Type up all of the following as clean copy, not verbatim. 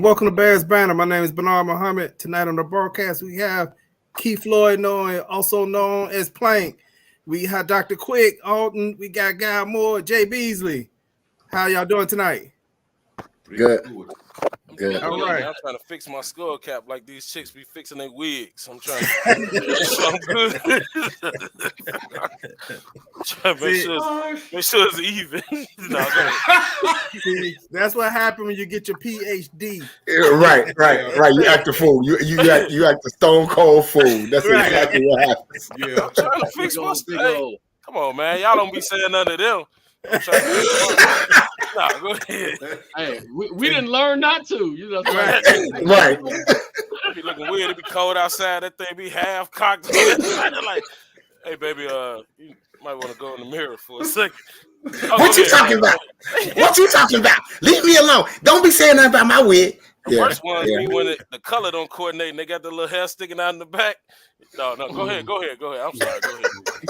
welcome to Bears Banner. My name is Bernard Muhammad. Tonight on the broadcast, we have Keith Floyd, also known as Plank. We have Dr. Quick, Alton. We got Guy Moore, Jay Beasley. How y'all doing tonight? Good. Good. All right. I'm trying to fix my skull cap like these chicks be fixing their wigs. I'm trying to I'm good. Trying to make sure it's even. See, that's what happened when you get your PhD. Right. You act a fool. You act a stone cold fool. That's exactly what happens. Yeah. I'm trying to fix my skull. Come on, man. Y'all don't be saying none of them. I'm trying to nah, go ahead. Hey, we didn't learn not to. You know, right. It be looking weird. It be cold outside. That thing be half cocked. Like, hey, baby, you might want to go in the mirror for a second. What you talking about? What you talking about? Leave me alone. Don't be saying nothing about my wig. The worst one be when the color don't coordinate and they got the little hair sticking out in the back. No, go ahead. I'm sorry, go ahead.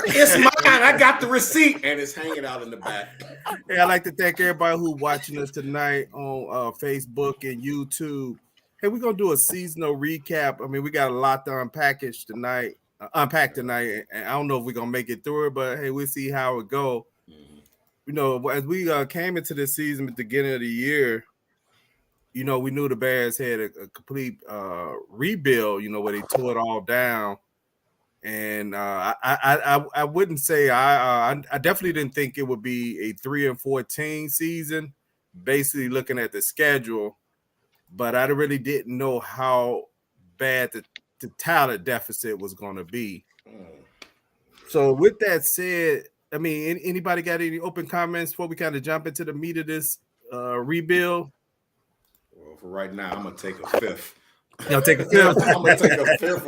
It's mine. I got the receipt, and it's hanging out in the back. Hey, I'd like to thank everybody who's watching us tonight on Facebook and YouTube. Hey, we're gonna do a seasonal recap. I mean, we got a lot to unpack tonight, and I don't know if we're gonna make it through it, but hey, we'll see how it go. Mm-hmm. You know, as we came into this season at the beginning of the year, you know, we knew the Bears had a complete rebuild, you know, where they tore it all down. And I wouldn't say I definitely didn't think it would be a 3-14 season, basically looking at the schedule, but I really didn't know how bad the talent deficit was going to be. So with that said, I mean, anybody got any open comments before we kind of jump into the meat of this rebuild? Well, for right now, I'm gonna take a fifth. You'll take a fifth. I'm gonna take a fifth.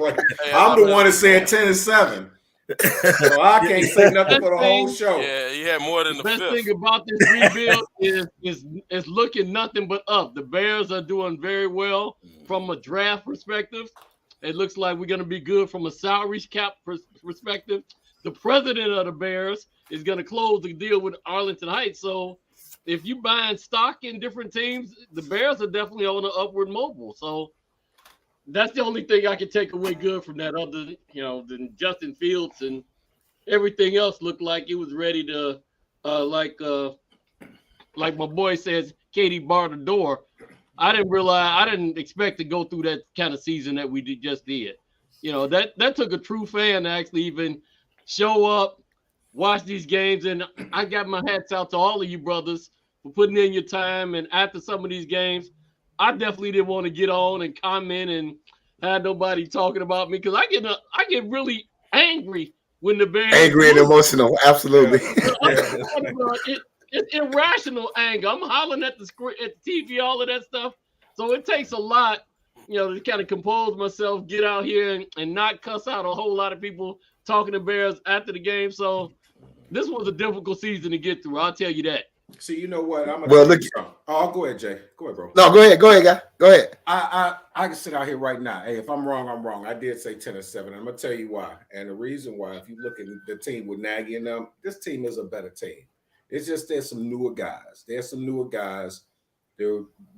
I'm the one that said 10-7, so I can't say nothing for the whole show. Yeah, you had more than the best fifth. thing about this rebuild is looking nothing but up. The Bears are doing very well from a draft perspective. It looks like we're gonna be good from a salary cap perspective. The president of the Bears is gonna close the deal with Arlington Heights, so. If you buying stock in different teams, the Bears are definitely on an upward mobile. So that's the only thing I can take away good from that, other than Justin Fields and everything else looked like it was ready to, like my boy says, Katie barred the door. I didn't expect to go through that kind of season that we just did. You know, that took a true fan to actually even show up, watch these games, and I got my hats out to all of you brothers for putting in your time. And after some of these games, I definitely didn't want to get on and comment and have nobody talking about me because I get really angry when the Bears angry and emotional, absolutely. It's irrational anger. I'm hollering at the screen, at the TV, all of that stuff. So it takes a lot, to kind of compose myself, get out here and not cuss out a whole lot of people talking to Bears after the game. So this was a difficult season to get through. I'll tell you that. See, you know what? Well, look. Oh, go ahead, Jay. Go ahead, bro. No, go ahead, guy. Go ahead. I can sit out here right now. Hey, if I'm wrong, I'm wrong. I did say 10-7. I'm gonna tell you why. And the reason why, if you look at the team with Nagy and them, this team is a better team. It's just there's some newer guys. They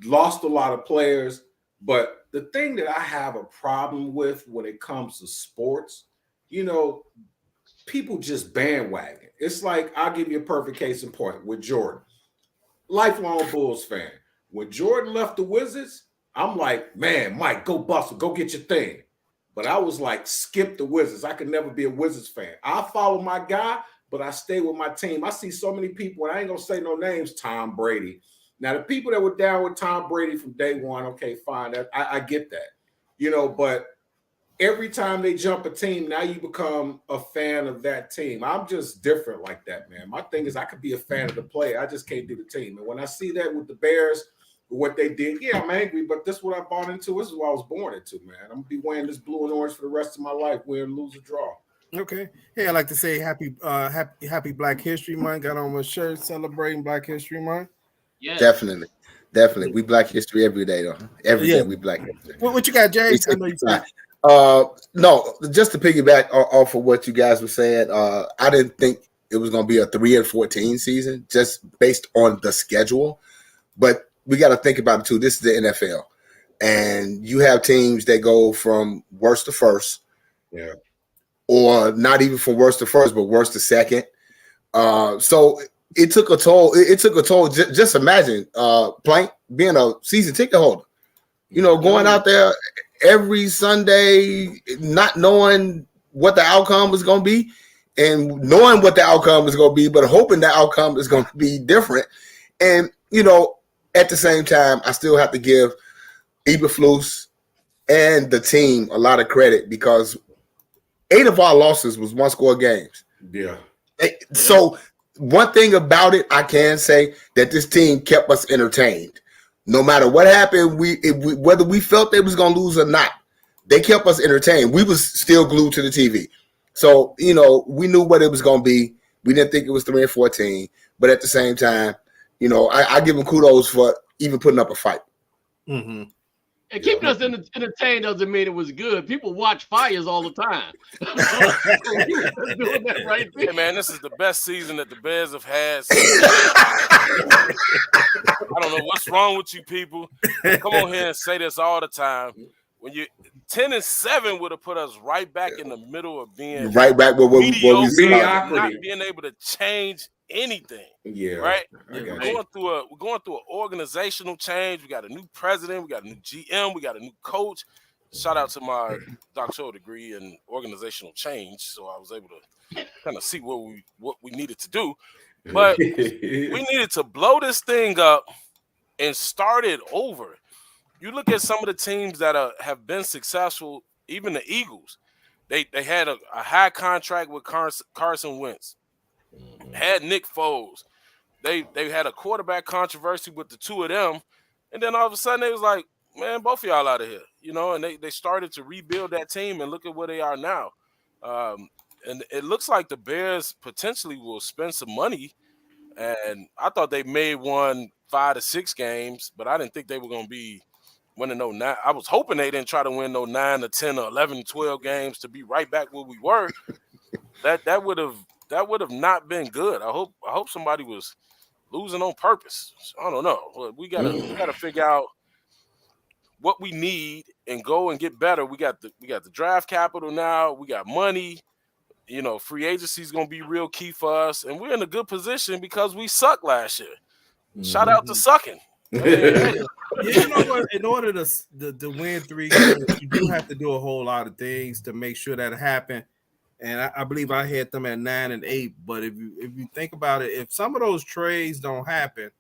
lost a lot of players, but the thing that I have a problem with when it comes to sports, people just bandwagon. It's like, I'll give you a perfect case in point with Jordan. Lifelong Bulls fan. When Jordan left the Wizards, I'm like, man, Mike, go bustle, go get your thing. But I was like, skip the Wizards. I could never be a Wizards fan. I follow my guy, but I stay with my team. I see so many people, and I ain't going to say no names, Tom Brady. Now, the people that were down with Tom Brady from day one, okay, fine. I get that. But every time they jump a team, now you become a fan of that team. I'm just different like that, man. My thing is I could be a fan of the player. I just can't do the team. And when I see that with the Bears, what they did, yeah, I'm angry, but this is what I bought into. This is what I was born into, man. I'm going to be wearing this blue and orange for the rest of my life, win, lose, or draw. Okay. Hey, I'd like to say happy Black History Month. Got on my shirt celebrating Black History Month. Yeah, Definitely. We Black History every day, though. Every day we Black History. What you got, Jay? I know you said. No, just to piggyback off of what you guys were saying, I didn't think it was going to be a 3-14 season just based on the schedule. But we got to think about it, too. This is the NFL. and you have teams that go from worst to first, Yeah. or not even from worst to first, but worst to second. So it took a toll. It took a toll. Just imagine, Plank, being a season ticket holder. Going out there every Sunday, not knowing what the outcome was going to be, and knowing what the outcome was going to be, but hoping the outcome is going to be different. And, at the same time, I still have to give Eberflus and the team a lot of credit, because 8 of our losses was one-score games. Yeah. So one thing about it, I can say that this team kept us entertained. No matter what happened, whether we felt they was going to lose or not, they kept us entertained. We was still glued to the TV. So, we knew what it was going to be. We didn't think it was 3-14. But at the same time, I give them kudos for even putting up a fight. Mm-hmm. And keeping us entertained doesn't mean it was good. People watch fires all the time. Doing that right there. Hey, man, this is the best season that the Bears have had. I don't know what's wrong with you people. Come on here and say this all the time. When you 10-7 would have put us right back in the middle of being right back where we not being able to change anything. Yeah. Right? We're going through an organizational change. We got a new president, we got a new GM, we got a new coach. Shout out to my doctoral degree in organizational change. So I was able to kind of see what we needed to do. But we needed to blow this thing up and start it over. You look at some of the teams that have been successful, even the Eagles. They had a high contract with Carson Wentz. Had Nick Foles. They had a quarterback controversy with the two of them. And then all of a sudden they was like, man, both of y'all out of here. And they started to rebuild that team, and look at where they are now. And it looks like the Bears potentially will spend some money. And I thought they may have won 5 to 6 games, but I didn't think they were going to be winning no 9. I was hoping they didn't try to win no 9 or 10 or 11, 12 games to be right back where we were. That would have not been good. I hope somebody was losing on purpose. I don't know. We gotta figure out what we need and go and get better. We got the draft capital now. We got money. Free agency is gonna be real key for us, and we're in a good position because we sucked last year. Shout out to sucking. What? In order to win 3 games, you do have to do a whole lot of things to make sure that happen. And I believe I had them at 9 and 8. But if you think about it, if some of those trades don't happen,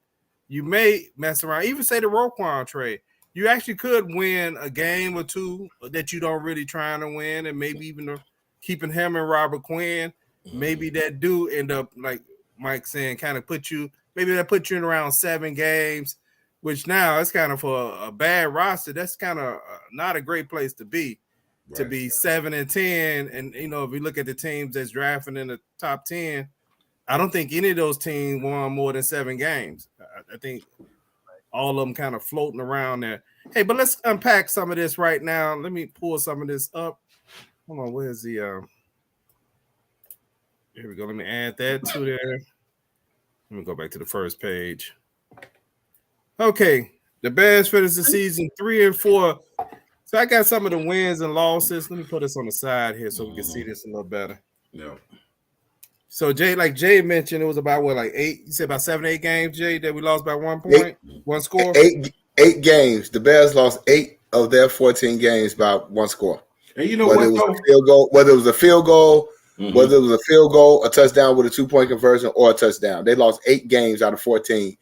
you may mess around. Even say the Roquan trade, you actually could win a game or 2 that you don't really trying to win, and maybe even keeping him and Robert Quinn. Maybe that do end up, like Mike saying, kind of put you in around 7 games, which now it's kind of for a bad roster. That's kind of not a great place to be. Right. To be 7 and 10, and if we look at the teams that's drafting in the top 10, I don't think any of those teams won more than 7 games. I think all of them kind of floating around there. Hey, but let's unpack some of this right now. Let me pull some of this up. Hold on, where's the here we go. Let me add that to there. Let me go back to the first page. Okay, the Bears finished the season 3-4. So I got some of the wins and losses. Let me put this on the side here so we can see this a little better. Yeah. So Jay mentioned, it was about 8? You said about 7, 8 games, Jay, that we lost by 1 point, 1 score. 8 games. The Bears lost 8 of their 14 games by 1 score. And you know whether it was a field goal, whether it was a field goal, a touchdown with a 2-point conversion, or a touchdown. They lost 8 games out of 14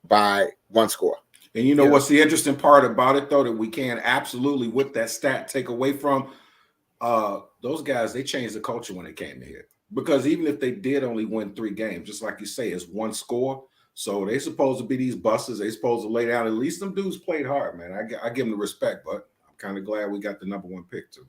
by 1 score. And you know what's the interesting part about it, though, that we can absolutely, with that stat, take away from those guys, they changed the culture when they came in here. Because even if they did only win 3 games, just like you say, it's 1 score. So they supposed to be these busters. They supposed to lay down. At least them dudes played hard, man. I give them the respect, but I'm kind of glad we got the number 1 pick, too.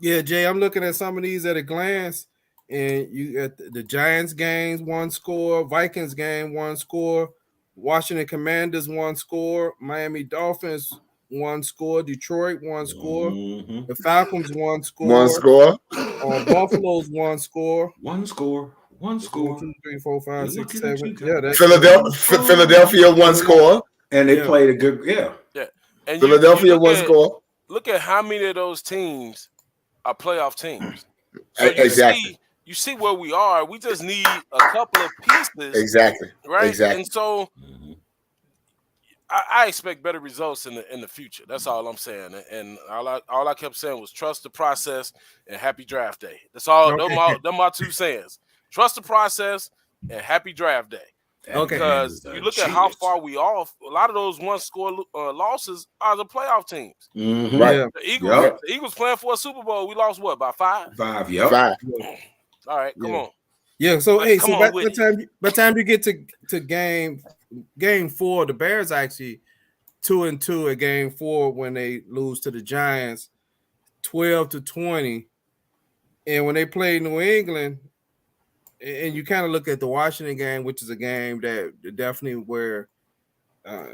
Yeah, Jay, I'm looking at some of these at a glance. And you got the Giants games, 1 score. Vikings game, 1 score. Washington Commanders, 1 score. Miami Dolphins, 1 score. Detroit, 1 score. The Falcons, 1 score. 1 score. Buffalo's 1 score. 1 score. 1 score. 1, 2, 3, 4, 5, 6, 7. Yeah, Philadelphia 1 score. And they played a good, Yeah. And Philadelphia look one at, score. Look at how many of those teams are playoff teams. So Exactly. you see where we are. We just need a couple of pieces. Exactly. Right. Exactly. And so I expect better results in the future. That's all I'm saying. And all I kept saying was trust the process and happy draft day. That's all. Okay. Them my two sayings. Trust the process and happy draft day. Okay. Because you look at how far we off. A lot of those one score losses are the playoff teams. Right. The Eagles playing for a Super Bowl. We lost what, about 5? 5. Yep. 5. All right, come on. Yeah. So Like, hey, come so on by with the time you get to game 4, the Bears actually 2-2 at game 4 when they lose to the Giants, 12-20, and when they play New England, and you kind of look at the Washington game, which is a game that definitely where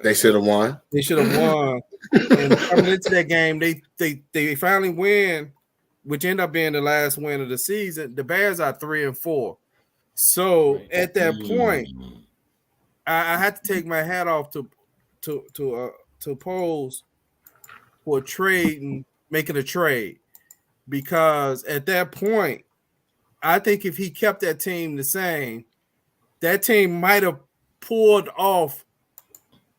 They should have won. They should have won. And coming into that game, they finally win, which ended up being the last win of the season. The Bears are 3-4. So at that point, I had to take my hat off to Poles for trading, making a trade, because at that point, I think if he kept that team the same, that team might have pulled off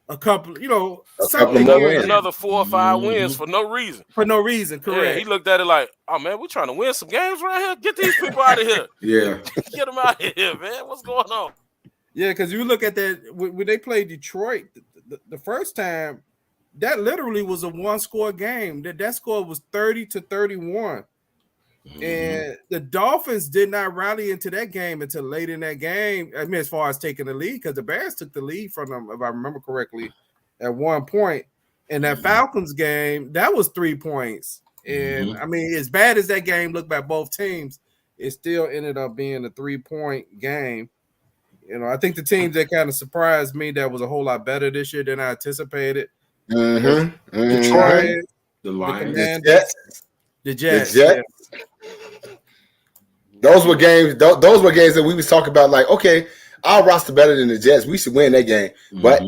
a couple, another 4 or 5 wins for no reason. For no reason, correct. Yeah, he looked at it like, oh man, we're trying to win some games right here. Get these people out of here. Yeah. Get them out of here, man. What's going on? Yeah, because you look at that when they played Detroit the first time, that literally was a 1-score game. That score was 30-31. And the Dolphins did not rally into that game until late in that game. I mean, as far as taking the lead, because the Bears took the lead from them, if I remember correctly, at one point. In that Falcons game, that was 3 points. And I mean, as bad as that game looked by both teams, it still ended up being a 3-point game. I think the teams that kind of surprised me that was a whole lot better this year than I anticipated. Detroit, the Lions, the Jets. Yeah. Those were games. Those were games that we was talking about. Like, okay, our roster better than the Jets. We should win that game. But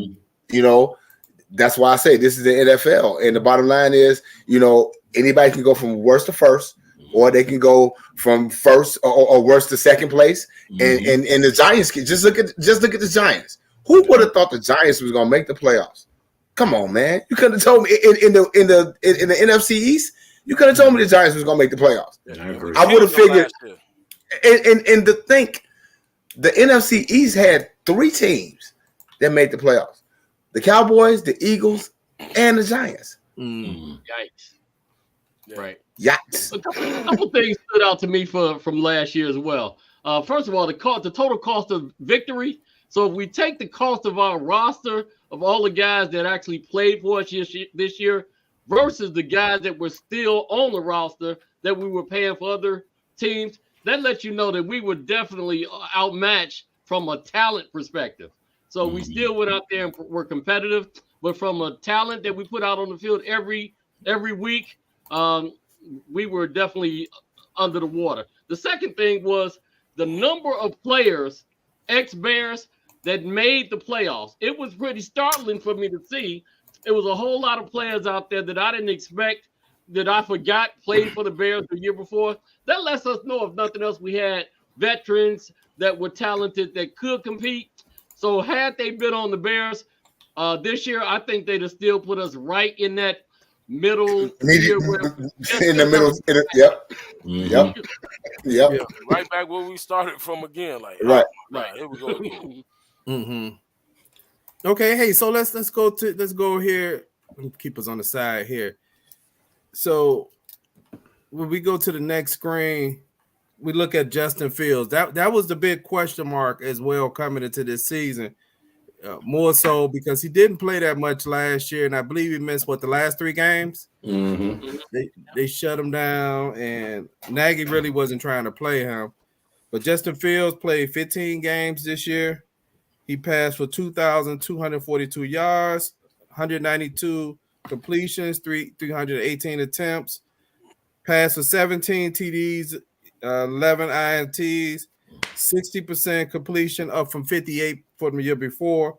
that's why I say this is the NFL. And the bottom line is, anybody can go from worst to first, or they can go from first or worst to second place. And the Giants can just look at the Giants. Who would have thought the Giants was gonna make the playoffs? Come on, man. You could have told me in the NFC East. You could have told me the Giants was gonna make the playoffs. I would have figured. And to think, the NFC East had 3 teams that made the playoffs: the Cowboys, the Eagles, and the Giants. Yikes! Right. Yikes! A couple things stood out to me from last year as well. First of all, the total cost of victory. So if we take the cost of our roster of all the guys that actually played for us this year versus the guys that were still on the roster that we were paying for other teams, that lets you know that we were definitely outmatched from a talent perspective. So we still went out there and were competitive, but from a talent that we put out on the field every week, we were definitely under the water. The second thing was the number of players, ex-Bears, that made the playoffs. It was pretty startling for me to see. It was a whole lot of players out there that I didn't expect, that I forgot played for the Bears the year before. That lets us know, if nothing else, we had veterans that were talented that could compete. So had they been on the Bears this year, I think they'd have still put us right in that middle. In the middle. Yep. Right back where we started from again. Like, right. Here we go again. Okay, hey, so let's go here. Keep us on the side here. So when we go to the next screen, we look at Justin Fields. That was the big question mark as well coming into this season. More so because he didn't play that much last year, and I believe he missed the last 3 games. They shut him down, and Nagy really wasn't trying to play him. But Justin Fields played 15 games this year. He passed for 2,242 yards, 192 completions, 318 attempts, passed for 17 TDs, 11 INTs, 60% completion, up from 58 from the year before.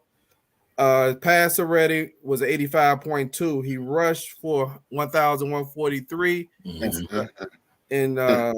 Passer rating was 85.2. He rushed for 1,143. And I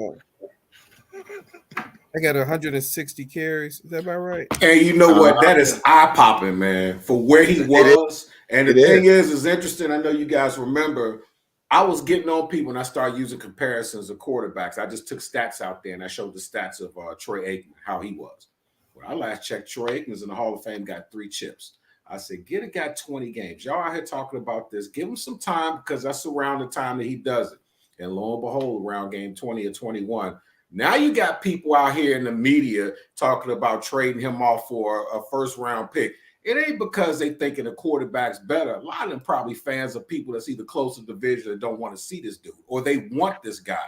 got 160 carries. Is that about right? And you know what? That is eye popping, man, for where he was. And the thing is interesting. I know you guys remember. I was getting on people and I started using comparisons of quarterbacks. I just took stats out there and I showed the stats of Troy Aikman, how he was. When I last checked, Troy Aikman's in the Hall of Fame, got 3 chips. I said, get a guy 20 games. Y'all out here talking about this. Give him some time because that's around the time that he does it. And lo and behold, around game 20 or 21, now you got people out here in the media talking about trading him off for a first-round pick. It ain't because they thinking the quarterback's better. A lot of them probably fans of people that's either close to division or don't want to see this dude, or they want this guy.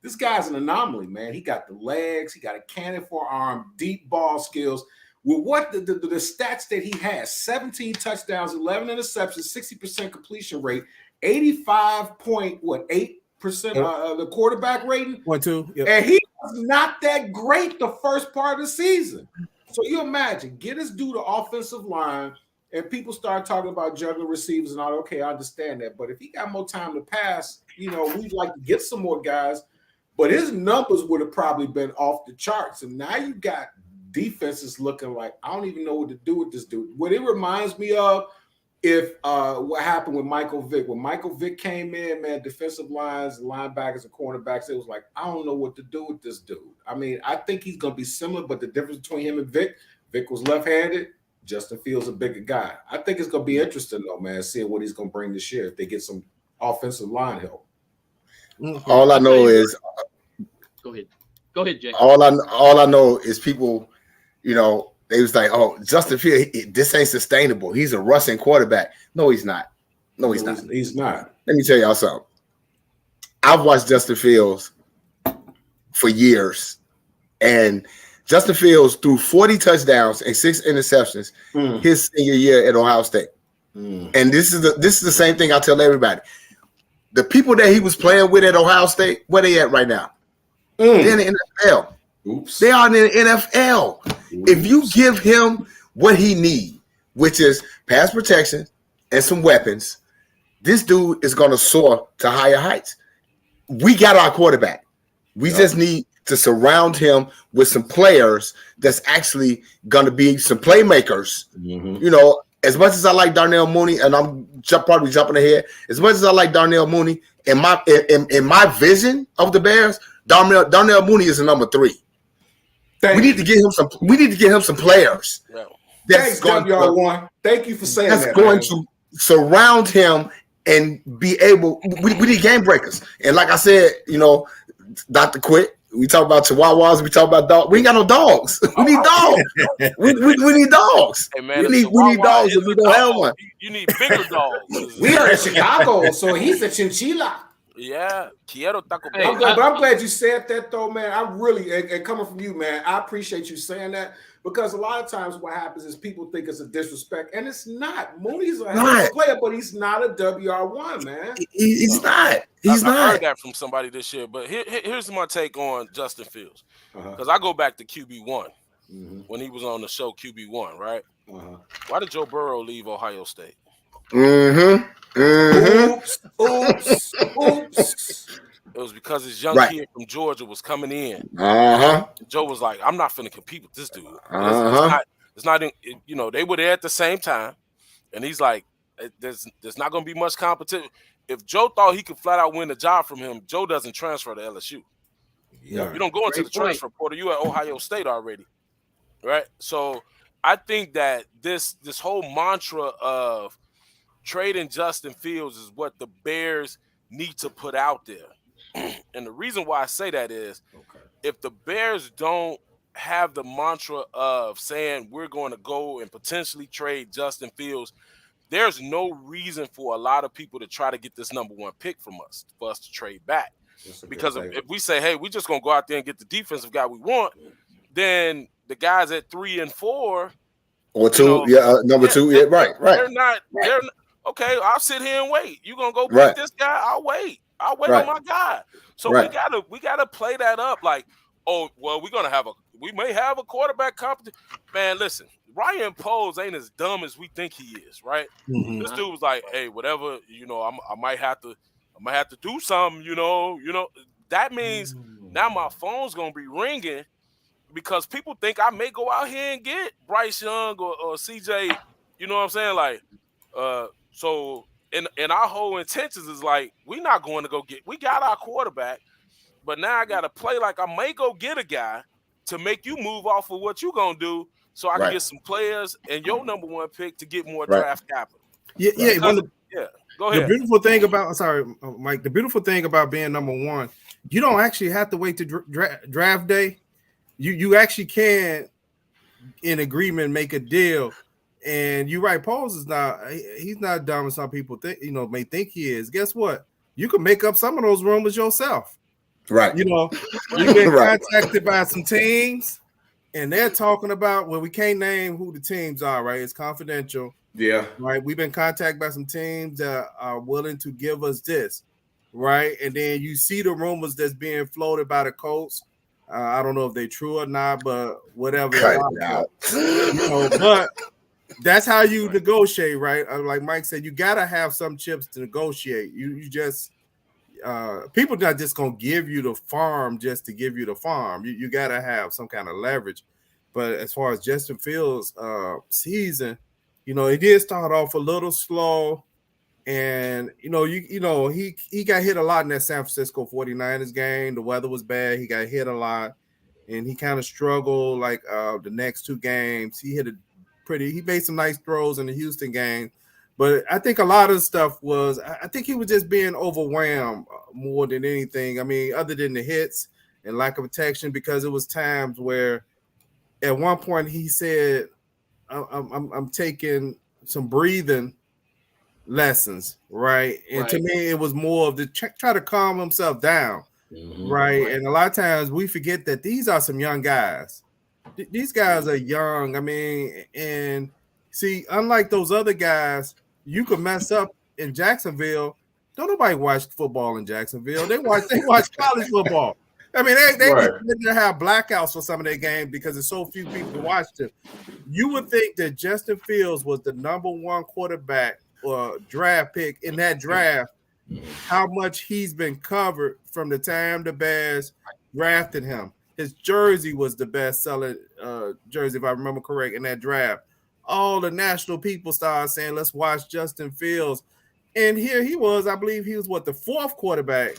This guy's an anomaly, man. He got the legs. He got a cannon for arm, deep ball skills. With what the stats that he has, 17 touchdowns, 11 interceptions, 60% completion rate, 85.8% the quarterback rating. 1-2. Yep. And he was not that great the first part of the season. So you imagine, get this dude the offensive line, and people start talking about juggling receivers and all. Okay, I understand that. But if he got more time to pass, we'd like to get some more guys. But his numbers would have probably been off the charts. And now you got defenses looking like, I don't even know what to do with this dude. What it reminds me of, if what happened with Michael Vick. When Michael Vick came in, man, defensive lines, linebackers, and cornerbacks, it was like, I don't know what to do with this dude. I mean, I think he's going to be similar, but the difference between him and Vick was left-handed. Justin Fields a bigger guy. I think it's going to be interesting, though, man, seeing what he's going to bring this year if they get some offensive line help. All I know is go ahead, Jay. All I know is people, they was like, oh, Justin Fields, this ain't sustainable. He's a rushing quarterback. No, he's not. He's not. Let me tell y'all something. I've watched Justin Fields for years, and Justin Fields threw 40 touchdowns and 6 interceptions his senior year at Ohio State. And this is the same thing I tell everybody. The people that he was playing with at Ohio State, where they at right now? They're in the NFL. Oops. They are in the NFL. Oops. If you give him what he needs, which is pass protection and some weapons, this dude is going to soar to higher heights. We got our quarterback. We just need to surround him with some players that's actually going to be some playmakers. As much as I like Darnell Mooney, and I'm probably jumping ahead, as much as I like Darnell Mooney, in my vision of the Bears, Darnell Mooney is a number 3. We need to get him some players. Thanks, WR1. Thank you for saying that. That's going to surround him and be able. We need game breakers. And like I said, Dr. Quick, we talk about chihuahuas. We talk about dogs. We ain't got no dogs. We need dogs. we need dogs. Hey man, we need dogs, and we don't have one. You need bigger dogs. We are in Chicago, so he's a chinchilla. Yeah, quiero taco. I'm glad you said that, though, man. I really, and coming from you, man, I appreciate you saying that, because a lot of times what happens is people think it's a disrespect, and it's not. Mooney's a hell of a player, but he's not a WR1, man. He's not. I heard that from somebody this year, but here's my take on Justin Fields, because I go back to QB1 when he was on the show QB1, right? Why did Joe Burrow leave Ohio State? Oops. It was because his young kid from Georgia was coming in. Joe was like, I'm not finna compete with this dude. It's not they were there at the same time. And he's like, there's not gonna be much competition. If Joe thought he could flat out win the job from him, Joe doesn't transfer to LSU. You don't go into the transfer portal. You at Ohio State already. Right? So I think that this whole mantra of trading Justin Fields is what the Bears need to put out there. And the reason why I say that is if the Bears don't have the mantra of saying we're going to go and potentially trade Justin Fields, there's no reason for a lot of people to try to get this number 1 pick from us, for us to trade back. Because if we say, hey, we're just going to go out there and get the defensive guy we want, then the guys at 3 and 4 or 2, number 2, right. They're not. Okay, I'll sit here and wait. You gonna go pick this guy? I'll wait on my guy. So we gotta play that up like, oh well, we may have a quarterback competition. Man, listen, Ryan Poles ain't as dumb as we think he is, right? Mhm. This dude was like, hey, whatever, I might have to do something, That means now my phone's gonna be ringing because people think I may go out here and get Bryce Young or CJ, you know what I'm saying? Like, so and our whole intentions is like, we're not going to we got our quarterback, but now I gotta play like I may go get a guy to make you move off of what you gonna do so I can get some players and your number one pick to get more draft capital. Yeah. Go The ahead. beautiful thing about Mike, the beautiful thing about being number one, you don't actually have to wait to draft day. You actually can, in agreement, make a deal. And you're right, Pauls is he's not dumb as some people think, may think he is. Guess what? You can make up some of those rumors yourself. Right. We've been contacted by some teams, and they're talking about, well, we can't name who the teams are, right? It's confidential. Yeah. Right. We've been contacted by some teams that are willing to give us this, right? And then you see the rumors that's being floated by the Colts. I don't know if they're true or not, but whatever. But that's how you negotiate, right? Like Mike said, you gotta have some chips to negotiate. You just people not just gonna give you the farm just to give you the farm. You gotta have some kind of leverage. But as far as Justin Fields' season, it did start off a little slow, and he got hit a lot in that San Francisco 49ers game. The weather was bad. He got hit a lot, and he kind of struggled like the next two games. He made some nice throws in the Houston game, but I think a lot of the stuff was, I think he was just being overwhelmed more than anything. I mean, other than the hits and lack of protection, because it was times where at one point he said, I'm taking some breathing lessons, right? And to me, it was more of the try to calm himself down, right? And a lot of times we forget that these are some young guys. These guys are young. I mean, and see, unlike those other guys, you could mess up in Jacksonville. Don't nobody watch football in Jacksonville. They watch college football. I mean, they have blackouts for some of their games because there's so few people to watch them. You would think that Justin Fields was the number one quarterback or draft pick in that draft, how much he's been covered from the time the Bears drafted him. His jersey was the best-selling jersey, if I remember correct, in that draft. All the national people started saying, let's watch Justin Fields. And here he was, I believe he was, the fourth quarterback?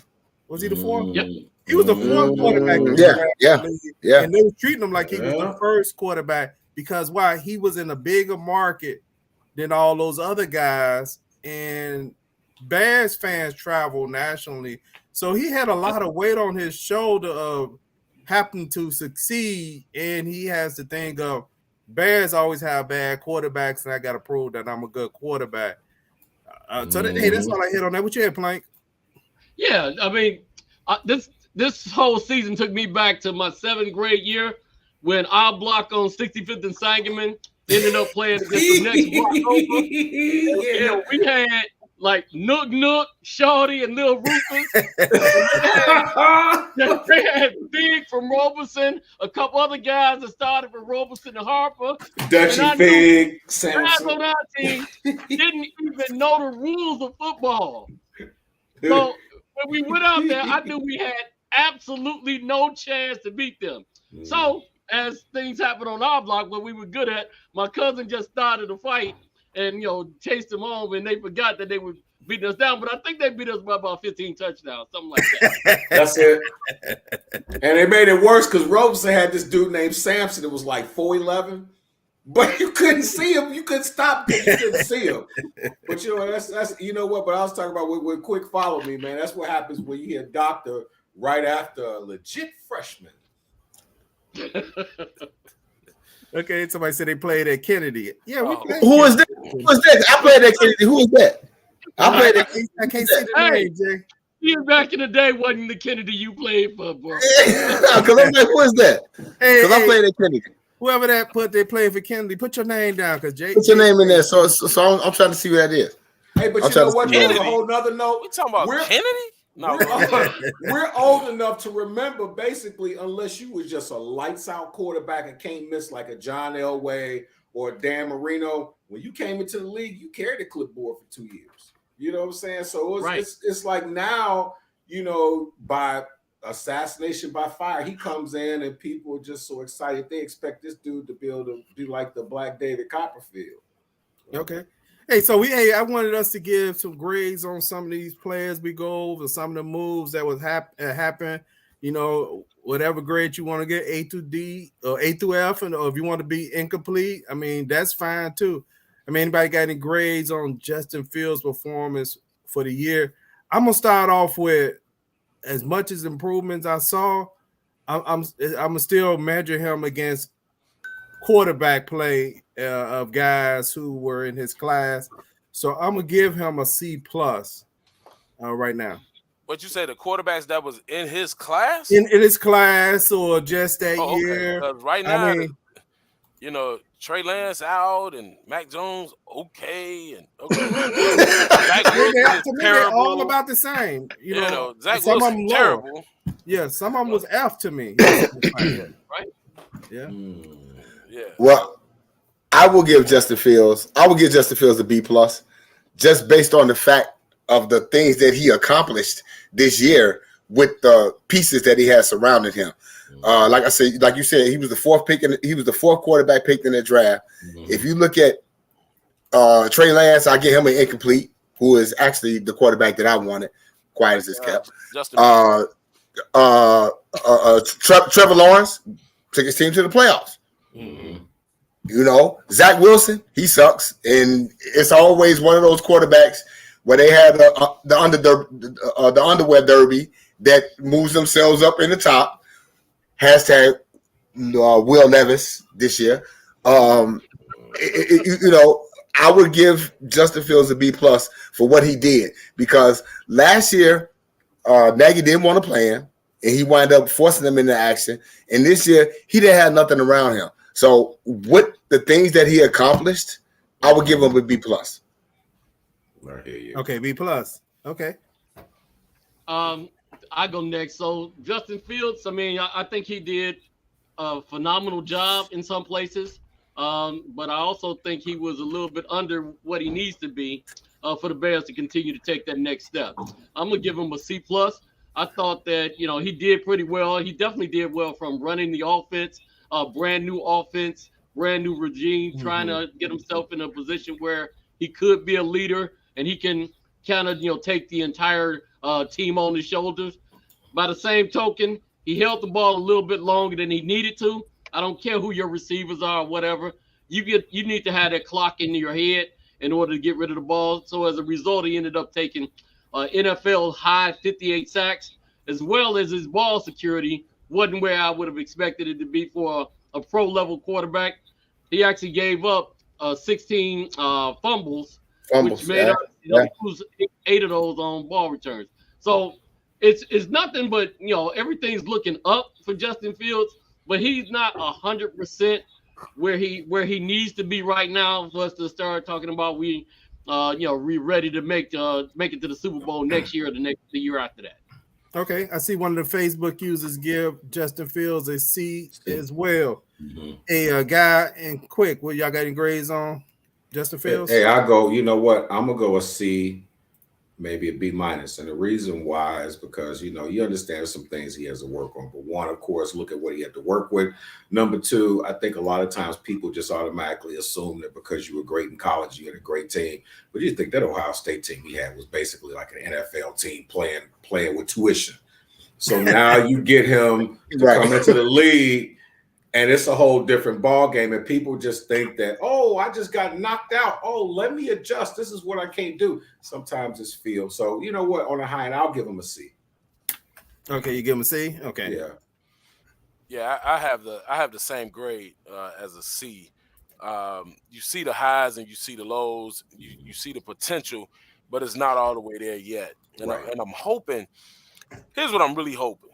Was he the fourth? Yep. He was the fourth quarterback. Yeah. And they were treating him like he was the first quarterback because why? He was in a bigger market than all those other guys. And Bears fans travel nationally. So he had a lot of weight on his shoulder of having to succeed. And he has the thing of Bears always have bad quarterbacks, and I got to prove that I'm a good quarterback. That's all I hit on that. What you had, Plank? Yeah, I mean, this whole season took me back to my 7th grade year when our block on 65th and Sangamon ended up playing against the next block over. And we had like Nook, Shorty, and Lil Rufus. They had Big from Robeson, a couple other guys that started from Robeson and Harper. Dutchy Fig, guys on our team didn't even know the rules of football. So when we went out there, I knew we had absolutely no chance to beat them. So as things happened on our block, what we were good at, my cousin just started a fight and chased them home, and they forgot that they were beating us down. But I think they beat us by about 15 touchdowns, something like that. That's it. And they made it worse because Robeson had this dude named Samson that was like 4'11", but you couldn't see him. You couldn't stop him. You couldn't see him. But that's you know what? But I was talking about with quick follow me, man. That's what happens when you hear doctor right after a legit freshman. Okay, somebody said they played at Kennedy. Yeah, we played. Who is that? Who is that? I played at Kennedy. Who is that? I played at. I can't see the name, Jay. You back in the day wasn't the Kennedy you played for, bro. Because I'm like, who is that? Because I played at Kennedy. Whoever they played for Kennedy, put your name down, because Jay. Put your name in there. So I'm trying to see who that is. Hey, but you know what? There's a whole nother note. We talking about Kennedy? No, we're old enough to remember, basically, unless you was just a lights out quarterback and can't miss like a John Elway or Dan Marino, when you came into the league, you carried a clipboard for 2 years. You know what I'm saying? So it's like now, by assassination by fire, he comes in and people are just so excited. They expect this dude to be able to do like the Black David Copperfield. Okay. Hey, so I wanted us to give some grades on some of these players. We go over some of the moves that was happen. Whatever grade you want to get, A through D or A through F, or if you want to be incomplete, I mean, that's fine too. I mean, anybody got any grades on Justin Fields' performance for the year? I'm gonna start off with, as much as improvements I saw, I'm gonna still measure him against quarterback play of guys who were in his class. So I'm gonna give him a C+ right now. What you say, the quarterbacks that was in his class? In his class or just that year? Because right now, Trey Lance out and Mac Jones and Zach Wilson is terrible. All about the same. Zach Wilson is terrible. Yeah, some of them was F to me. Right? Yeah. Yeah. Well, I will give Justin Fields a B+, just based on the fact of the things that he accomplished this year with the pieces that he has surrounded him. Like you said, he was the fourth quarterback picked in the draft. Mm-hmm. If you look at Trey Lance, I give him an incomplete, who is actually the quarterback that I wanted, quiet as it's kept. Trevor Lawrence took his team to the playoffs. Mm-hmm. Zach Wilson, he sucks, and it's always one of those quarterbacks where they had the underwear derby that moves themselves up in the top. Hashtag Will Levis this year. I would give Justin Fields a B+ for what he did, because last year Nagy didn't want to play him, and he wound up forcing him into action. And this year he didn't have nothing around him. So with the things that he accomplished, I would give him a B+. I hear you. Okay, B+. Okay. I go next. So Justin Fields, I think he did a phenomenal job in some places, but I also think he was a little bit under what he needs to be for the Bears to continue to take that next step. I'm gonna give him a C+. I thought that he did pretty well. He definitely did well from running the offense, brand new offense, brand new regime, trying to get himself in a position where he could be a leader and he can kind of take the entire team on his shoulders. By the same token, he held the ball a little bit longer than he needed to. I don't care who your receivers are or whatever. You need to have that clock in your head in order to get rid of the ball. So as a result, he ended up taking NFL high 58 sacks, as well as his ball security wasn't where I would have expected it to be for a pro level quarterback. He actually gave up 16 fumbles, which made us lose 8 of those on ball returns. So it's nothing but everything's looking up for Justin Fields, but he's not 100% where he needs to be right now for us to start talking about we ready to make it to the Super Bowl next year or the year after that. Okay, I see one of the Facebook users give Justin Fields a C as well. Mm-hmm. Hey, guy and quick, what y'all got any grades on Justin Fields? Hey, I go. You know what? I'm gonna go a C, maybe a B-. And the reason why is because you understand some things he has to work on. But one, of course, look at what he had to work with. Number two, I think a lot of times people just automatically assume that because you were great in college, you had a great team. But you think that Ohio State team he had was basically like an NFL team playing with tuition. So now you get him to come into the league, and it's a whole different ball game. And people just think that, oh, I just got knocked out. Oh, let me adjust. This is what I can't do. Sometimes it's feel. So you know what? On the high end, I'll give him a C. Okay, you give him a C? Okay. Yeah. Yeah, I have the same grade as a C. You see the highs and you see the lows. You see the potential, but it's not all the way there yet. And I'm hoping. Here's what I'm really hoping,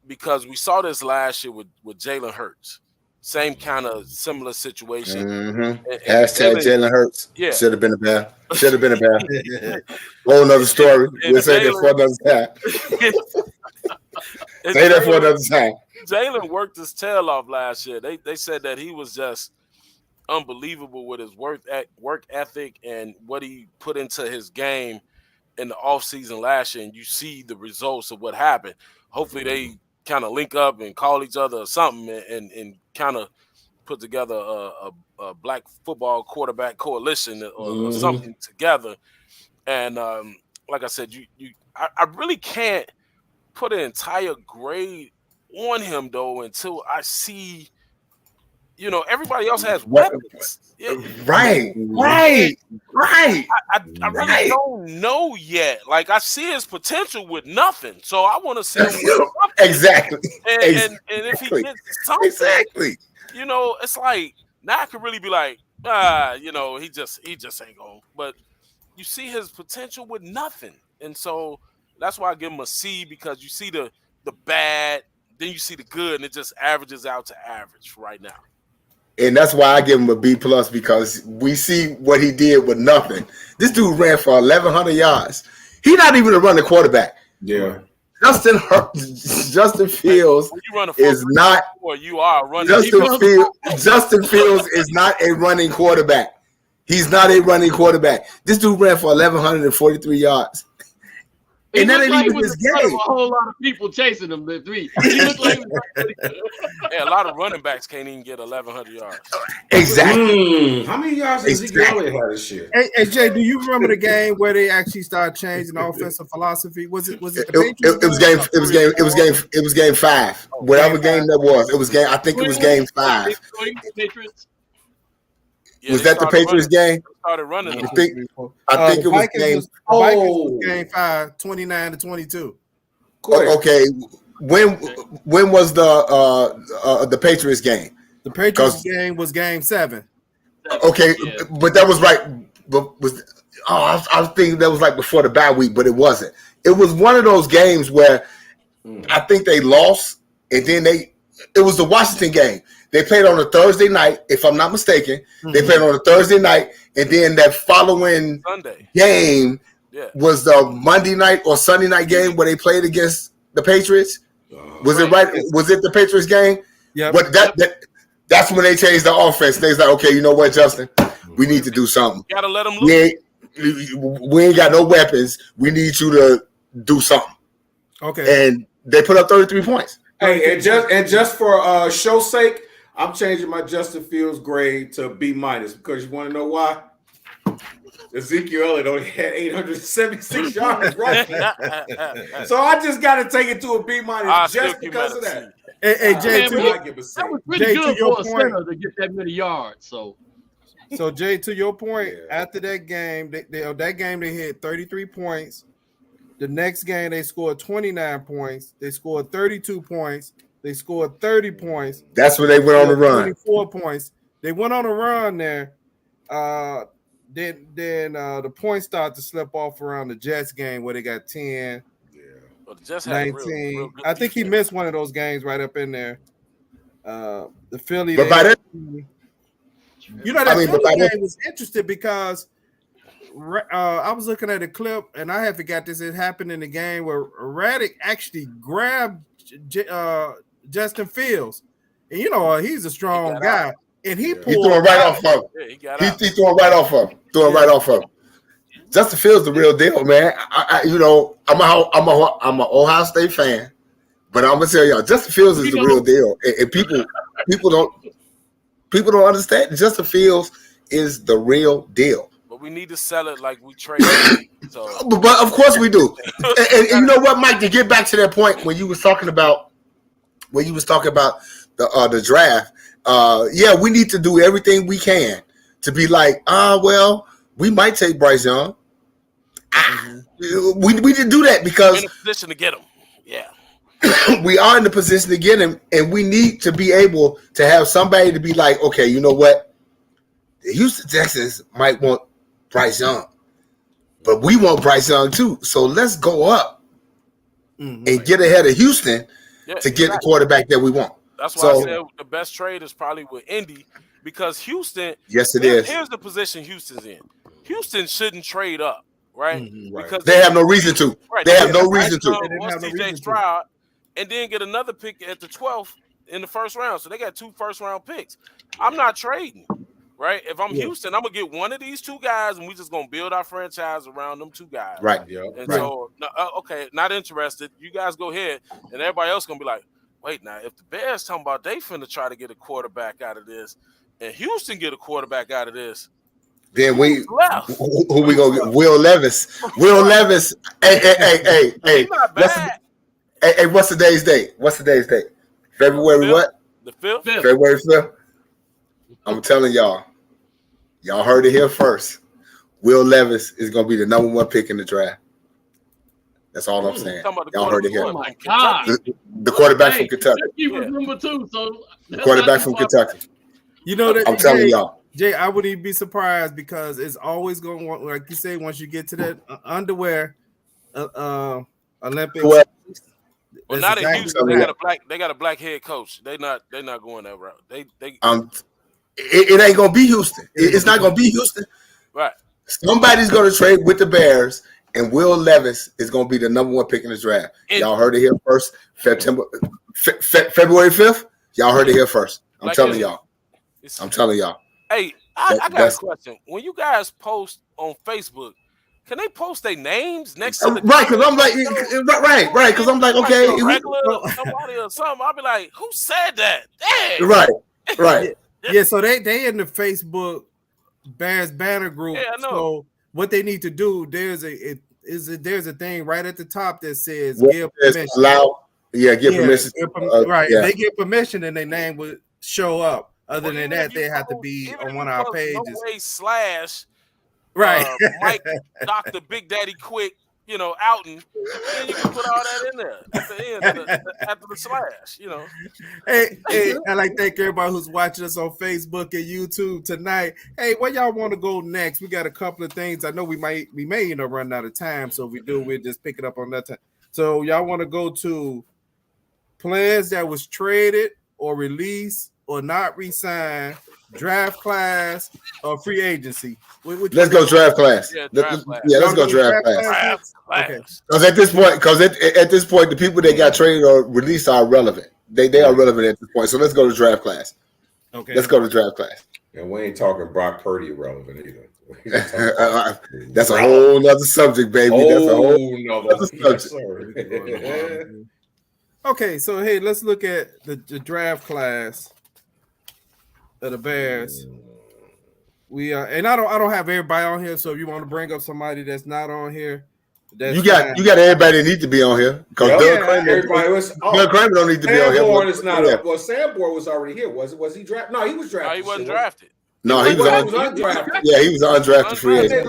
because we saw this last year with Jalen Hurts, same kind of similar situation. Mm-hmm. Hashtag Jalen Hurts. Yeah, should have been a bear. Whole another story. We'll say that for another time. Say that for another time. Jalen worked his tail off last year. They said that he was just unbelievable with his work ethic and what he put into his game in the offseason last year, and you see the results of what happened. Hopefully they kind of link up and call each other or something and kind of put together a black football quarterback coalition or something together. And like I said, I really can't put an entire grade on him though until I see, everybody else has weapons. Right. I really don't know yet. Like I see his potential with nothing, so I want to see him with something. Exactly. And if he gets something, it's like now I could really be like, he just ain't going. But you see his potential with nothing, and so that's why I give him a C, because you see the bad, then you see the good, and it just averages out to average right now. And that's why I give him a B+, because we see what he did with nothing. This dude ran for 1,100 yards. He's not even a running quarterback. Yeah. Justin Fields is not. You are running. Justin Fields is not a running quarterback. He's not a running quarterback. This dude ran for 1,143 yards. And that ain't even his game. A whole lot of people chasing him. The three. He looked like a lot of running backs can't even get 1,100 yards. Exactly. How many yards does he get had this shit? Hey, Jay, do you remember the game where they actually started changing the offensive philosophy? Was it It was game 5. Whatever game that was, it was game. I think it was game 5. Yeah, was that the Patriots game? Started running. I think it was game. Was game 5, 29-22. Okay, when was the Patriots game? The Patriots game was game 7. Okay, but that was right. I was thinking that was like before the bye week, but it wasn't. It was one of those games where I think they lost, and then it was the Washington game. They played on a Thursday night, if I'm not mistaken. They played on a Thursday night, and then that following Sunday game was the Monday night or Sunday night game where they played against the Patriots. Was it right? Was it the Patriots game? Yeah. But that's when they changed the offense. They was like, okay, you know what, Justin? We need to do something. You gotta let them loose. We ain't got no weapons. We need you to do something. Okay. And they put up 33 points. Hey, and just for show's sake, I'm changing my Justin Fields grade to B- because you want to know why? Ezekiel Elliott only had 876 yards rushing. So I just got to take it to a B- just because of that. Hey, Jay, that was pretty good for a center to get that many yards. So Jay, to your point, after that game, they hit 33 points. The next game, they scored 29 points. They scored 32 points. They scored 30 points. That's when they went on the run. 24 points. They went on a run there. Then the points started to slip off around the Jets game where they got 10, Well, the Jets 19. real I think he missed one of those games right up in there. The Philly. But by that, Philly game was interesting because I was looking at a clip and I had forgot this. It happened in the game where Raddick actually grabbed Justin Fields, and he's a strong guy, and he threw it right off of him. He threw it right off of him. Right off of him. Justin Fields the real deal, man. I'm an Ohio State fan, but I'm gonna tell y'all, Justin Fields is the real deal, and people don't understand. Justin Fields is the real deal. But we need to sell it like we trade. So. But of course we do. and you know what, Mike? To get back to that point when you was talking about the draft, we need to do everything we can to be like, we might take Bryce Young. We need to do that because we're in a position to get him. Yeah. We are in the position to get him, and we need to be able to have somebody to be like, okay, you know what? The Houston Texans might want Bryce Young, but we want Bryce Young too. So let's go up and get ahead of Houston to get the quarterback that we want. That's why I said the best trade is probably with Indy, because Houston. Yes, it is. Here's the position Houston's in. Houston shouldn't trade up, right? Because they have no reason to. Right. They have no reason to. CJ Stroud, and then get another pick at the 12th in the first round. So they got 2 first-round picks. I'm not trading. right? If I'm Yeah. Houston, I'm gonna get one of these two guys, and we just gonna build our franchise around them two guys. Right. Yeah. And Right. so, okay, not interested. You guys go ahead, and everybody else gonna be like, wait, now if the Bears talking about they finna try to get a quarterback out of this, and Houston get a quarterback out of this, Then who's left? who we gonna get? Will Levis. Will Levis. Hey. He's not bad. Hey, what's today's date? February what? The 5th. February 5th. I'm telling y'all. Y'all heard it here first. Will Levis is gonna be the number 1 pick in the draft. That's all I'm saying. Y'all heard it here. Oh my God. The quarterback from Kentucky. He was number 2, so The quarterback from Kentucky. You know that I'm telling y'all. Jay, I wouldn't even be surprised because it's always going to, like you say, once you get to that underwear Olympics. Well, Well, not in Houston. They got a black head coach. They're not going that route. It ain't gonna be Houston. It's not gonna be Houston. Right. Somebody's gonna trade with the Bears, and Will Levis is gonna be the number 1 pick in the draft. Y'all heard it here first. February 5th. Y'all heard it here first. I'm telling y'all. Hey, I got a question. When you guys post on Facebook, can they post their names next to the right? Because I'm like, right? Because I'm like, okay, somebody or something. I'll be like, who said that? Dang. Right. Yeah, so they in the Facebook Bears banner group. Yeah, I know. So what they need to do, there's a thing right at the top that says give permission. Give permission. Right. If they give permission, then their name would show up. Other than that, they have to be on one of our pages. / right. Mike, Dr. Big Daddy Quick, outing. Then you can put all that in there at the end, after the slash, Hey, I like to thank everybody who's watching us on Facebook and YouTube tonight. Hey, where y'all want to go next? We got a couple of things. I know we may run out of time. So if we do, we'll just pick it up on that time. So y'all want to go to players that was traded or released or not re-signed, draft class, or free agency? Let's go draft class. Yeah, let's go draft class. Okay. Because at this point, the people that got traded or released are relevant. They are relevant at this point. So let's go to draft class. Okay. Let's go to draft class. And we ain't talking Brock Purdy relevant either. That's a whole nother subject, baby. That's a whole nother subject. Okay, so hey, let's look at the draft class of the Bears. We and I don't have everybody on here, so if you want to bring up somebody that's not on here, you got everybody that needs to be on here because Doug Kramer don't need to be on here. Sanborn is not up. Well, Sanborn was already here. Was he drafted? No, he was drafted. No, he wasn't drafted. No, he was undrafted. Yeah, he was an undrafted free agent.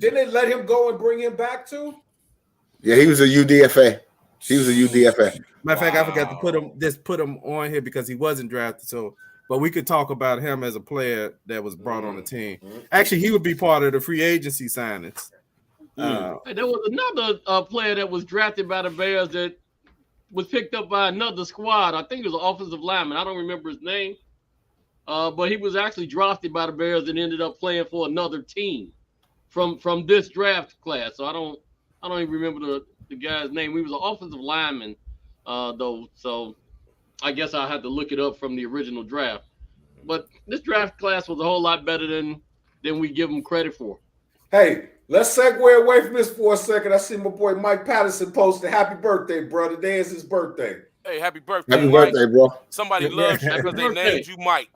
Didn't they let him go and bring him back too? Yeah, he was a UDFA. Matter of fact, I forgot to put him on here because he wasn't drafted. So, but we could talk about him as a player that was brought on the team. Actually, he would be part of the free agency signings. There was another player that was drafted by the Bears that was picked up by another squad. I think it was an offensive lineman. I don't remember his name, but he was actually drafted by the Bears and ended up playing for another team from this draft class. So I don't even remember the guy's name. He was an offensive lineman, though. So I guess I'll have to look it up from the original draft. But this draft class was a whole lot better than we give them credit for. Hey, let's segue away from this for a second. I see my boy Mike Patterson posted, "Happy birthday, bro. Today is his birthday." Hey, happy birthday, Happy Mike. birthday, bro. Somebody loves you because they named you Mike.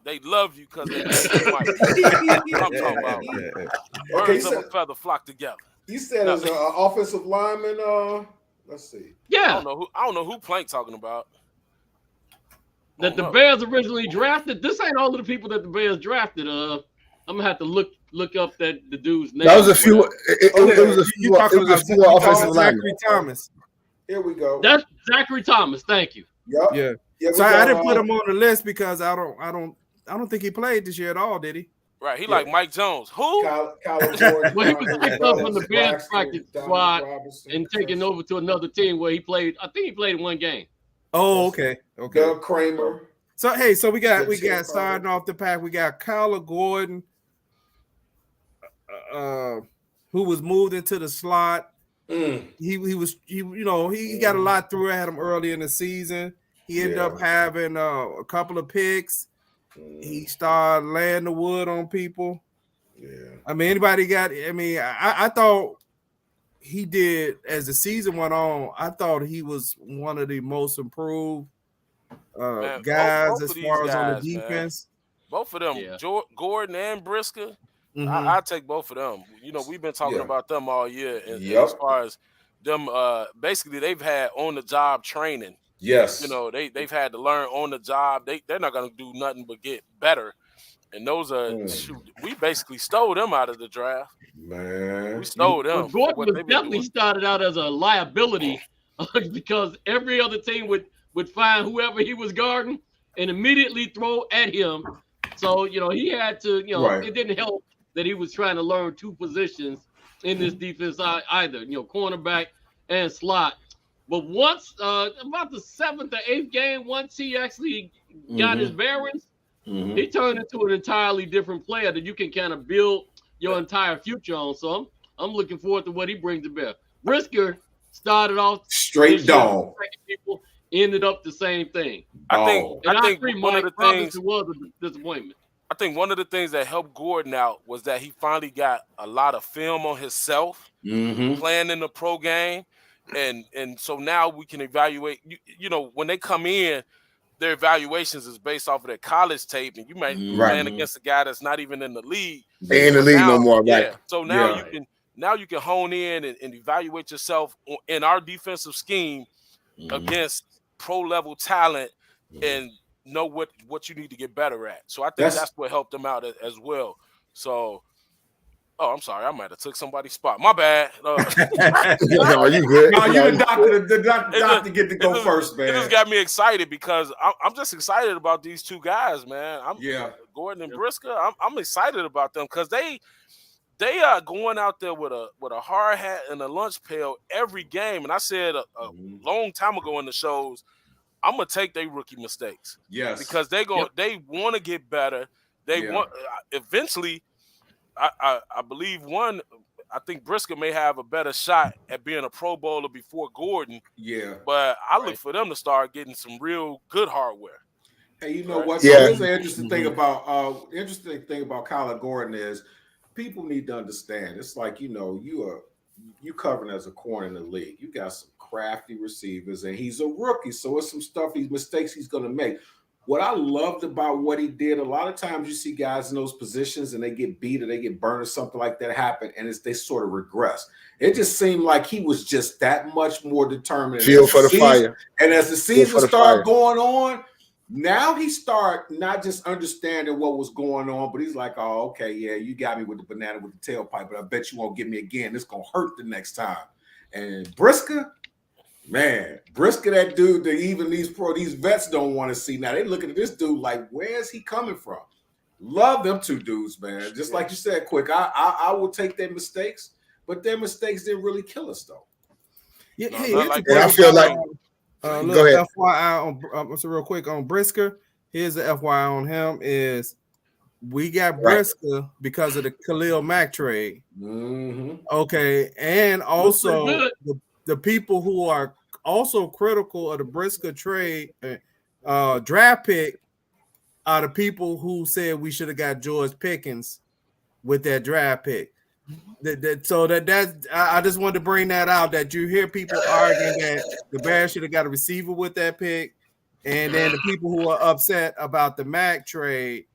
They love you because they named you Mike. I'm talking about. Birds of a feather flock together. You said as an offensive lineman. Let's see. Yeah. I don't know who Plank talking about. That the Bears originally drafted. This ain't all of the people that the Bears drafted. I'm gonna have to look up the dude's name. That was a few. It was a few offensive linemen. Zachary Thomas. Here we go. That's Zachary Thomas. Thank you. Yep. Yeah. So I didn't put him on the list because I don't think he played this year at all, did he? Right. He like Mike Jones. Who? Kyle Jordan, well, he was picked up from the Bears practice squad and taken over to another team where he played. I think he played in one game. Oh, okay. Doug Kramer. So hey, so we got starting off the pack. We got Kyler Gordon, who was moved into the slot. He got a lot through at him early in the season. He ended up having a couple of picks. He started laying the wood on people. Yeah. I mean, I thought he did as the season went on. I thought he was one of the most improved Man, guys both as of these far as on the guys, man. defense. Both of them, Yeah. Gordon and Brisker, Mhm. I take both of them. You know, we've been talking Yeah. about them all year. And Yep. as far as them, basically, they've had on-the-job training. Yes. You know, they've had to learn on the job. They're not going to do nothing but get better. And those are, shoot, we basically stole them out of the draft. Man. We stole them. Well, Gordon was definitely started out as a liability because every other team would find whoever he was guarding and immediately throw at him. So, you know, he had to, you know, Right. It didn't help that he was trying to learn two positions in this defense either, you know, cornerback and slot. But once, about the 7th or 8th game, once he actually got his bearings, he turned into an entirely different player that you can kind of build your entire future on. So I'm looking forward to what he brings to bear. Brisker started off Straight dog. People ended up the same thing. I think agree, one Mike of the things Robinson was a disappointment. I think one of the things that helped Gordon out was that he finally got a lot of film on himself playing in the pro game. And so now we can evaluate, you know, when they come in, their evaluations is based off of their college tape, and you might be playing against a guy that's not even in the league. They ain't in the league no more, right? Yeah. So now you can hone in and evaluate yourself in our defensive scheme against pro level talent and know what you need to get better at. So I think that's what helped them out as well. So. Oh, I'm sorry. I might have took somebody's spot. My bad. No, you good. No, you the doctor get to go first, man. It just got me excited because I'm just excited about these two guys, man. Gordon and Brisker. I'm excited about them because they are going out there with a hard hat and a lunch pail every game. And I said a long time ago in the shows, I'm gonna take their rookie mistakes. Yes, because they want to get better. They want eventually. I believe I think Brisker may have a better shot at being a Pro Bowler before Gordon. Yeah. But I look for them to start getting some real good hardware. Hey, you know what? Yeah. So here's an interesting thing about Kyler Gordon is people need to understand. It's like, you know, you covering as a corner in the league. You got some crafty receivers, and he's a rookie. So it's some stuff, these mistakes he's gonna make. What I loved about what he did, a lot of times you see guys in those positions and they get beat or they get burned or something like that happen, and they sort of regress. It just seemed like he was just that much more determined. Feel for the fire. And as the season started going on, now he started not just understanding what was going on, but he's like, oh, okay, yeah, you got me with the banana with the tailpipe, but I bet you won't get me again. It's going to hurt the next time. And Brisker, man, Brisker, that dude that even these vets don't want to see. Now they looking at this dude like, where's he coming from? Love them two dudes, man. Just like you said, Quick. I will take their mistakes, but their mistakes didn't really kill us, though. Yeah, I feel like. Go ahead. FYI so real quick on Brisker. Here's the FYI on him is we got Brisker because of the Khalil Mack trade. Okay, and also the people who are also critical of the Brisker trade draft pick are the people who said we should have got George Pickens with that draft pick. I just wanted to bring that out, that you hear people arguing that the Bears should have got a receiver with that pick, and then the people who are upset about the Mack trade,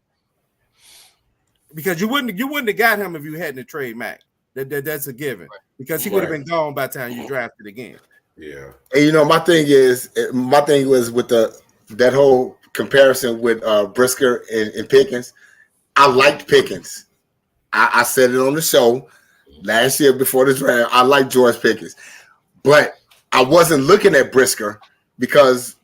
because you wouldn't have got him if you hadn't to trade Mack. That's a given, because he would have been gone by the time you drafted again. Yeah. And you know, my thing was with that whole comparison with Brisker and Pickens. I liked Pickens. I said it on the show last year before the draft. I like George Pickens, but I wasn't looking at Brisker because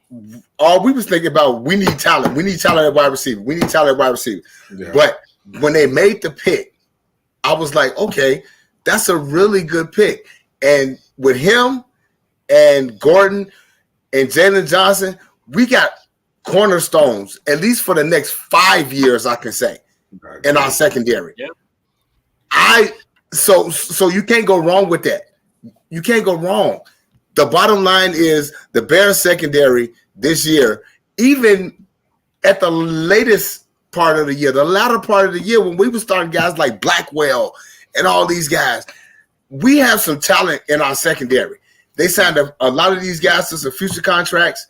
all we was thinking about, we need talent. We need talent at wide receiver. We need talent at wide receiver. Yeah. But when they made the pick, I was like, okay, that's a really good pick. And with him and Gordon and Jalen Johnson, we got cornerstones, at least for the next 5 years, I can say, in our secondary. Yep. So you can't go wrong with that. You can't go wrong. The bottom line is the Bears secondary this year, even at the latest part of the year, the latter part of the year, when we were starting guys like Blackwell and all these guys, we have some talent in our secondary. They signed a lot of these guys to some future contracts.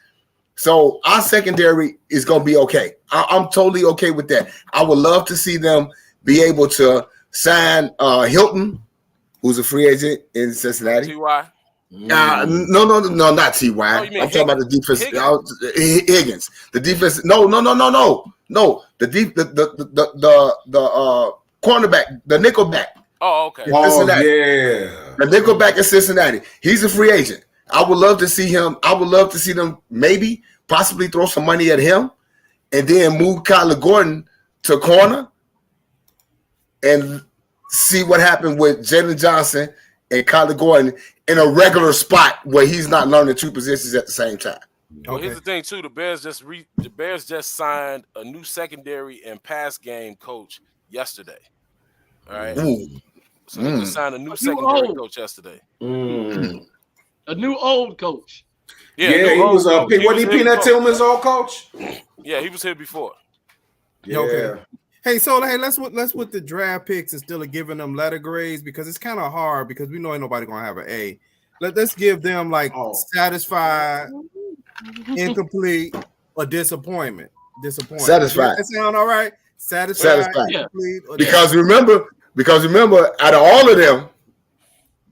So our secondary is going to be okay. I'm totally okay with that. I would love to see them be able to sign Hilton, who's a free agent in Cincinnati. T.Y.? No, not T.Y. I'm talking about the defense. Higgins. The defense. No. The cornerback, the nickelback. Oh, okay. Cincinnati. Yeah. The nickelback in Cincinnati. He's a free agent. I would love to see him. I would love to see them maybe possibly throw some money at him and then move Kyler Gordon to corner and see what happened with Jalen Johnson and Kyler Gordon in a regular spot where he's not learning two positions at the same time. Well, here's the thing too: the Bears just signed a new secondary and pass game coach yesterday. All right, so they just signed a new secondary coach yesterday. A new old coach. Yeah, he was wasn't he Peanut Tillman's old coach? Yeah, he was here before. Yeah. Okay. Hey, so let's with the draft picks instead of giving them letter grades, because it's kind of hard because we know ain't nobody gonna have an A. Let's give them like satisfied, incomplete, or disappointment. Satisfied. That sound all right? Satisfied. Incomplete, or because remember, out of all of them,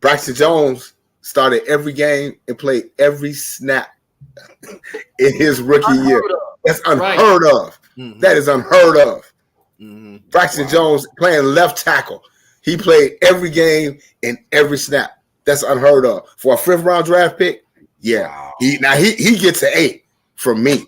Braxton Jones started every game and played every snap in his rookie year. That's unheard of. Mm-hmm. That is unheard of. Mm-hmm. Braxton Jones playing left tackle. He played every game and every snap. That's unheard of. For a 5th round draft pick, yeah. Wow. He gets an A from me.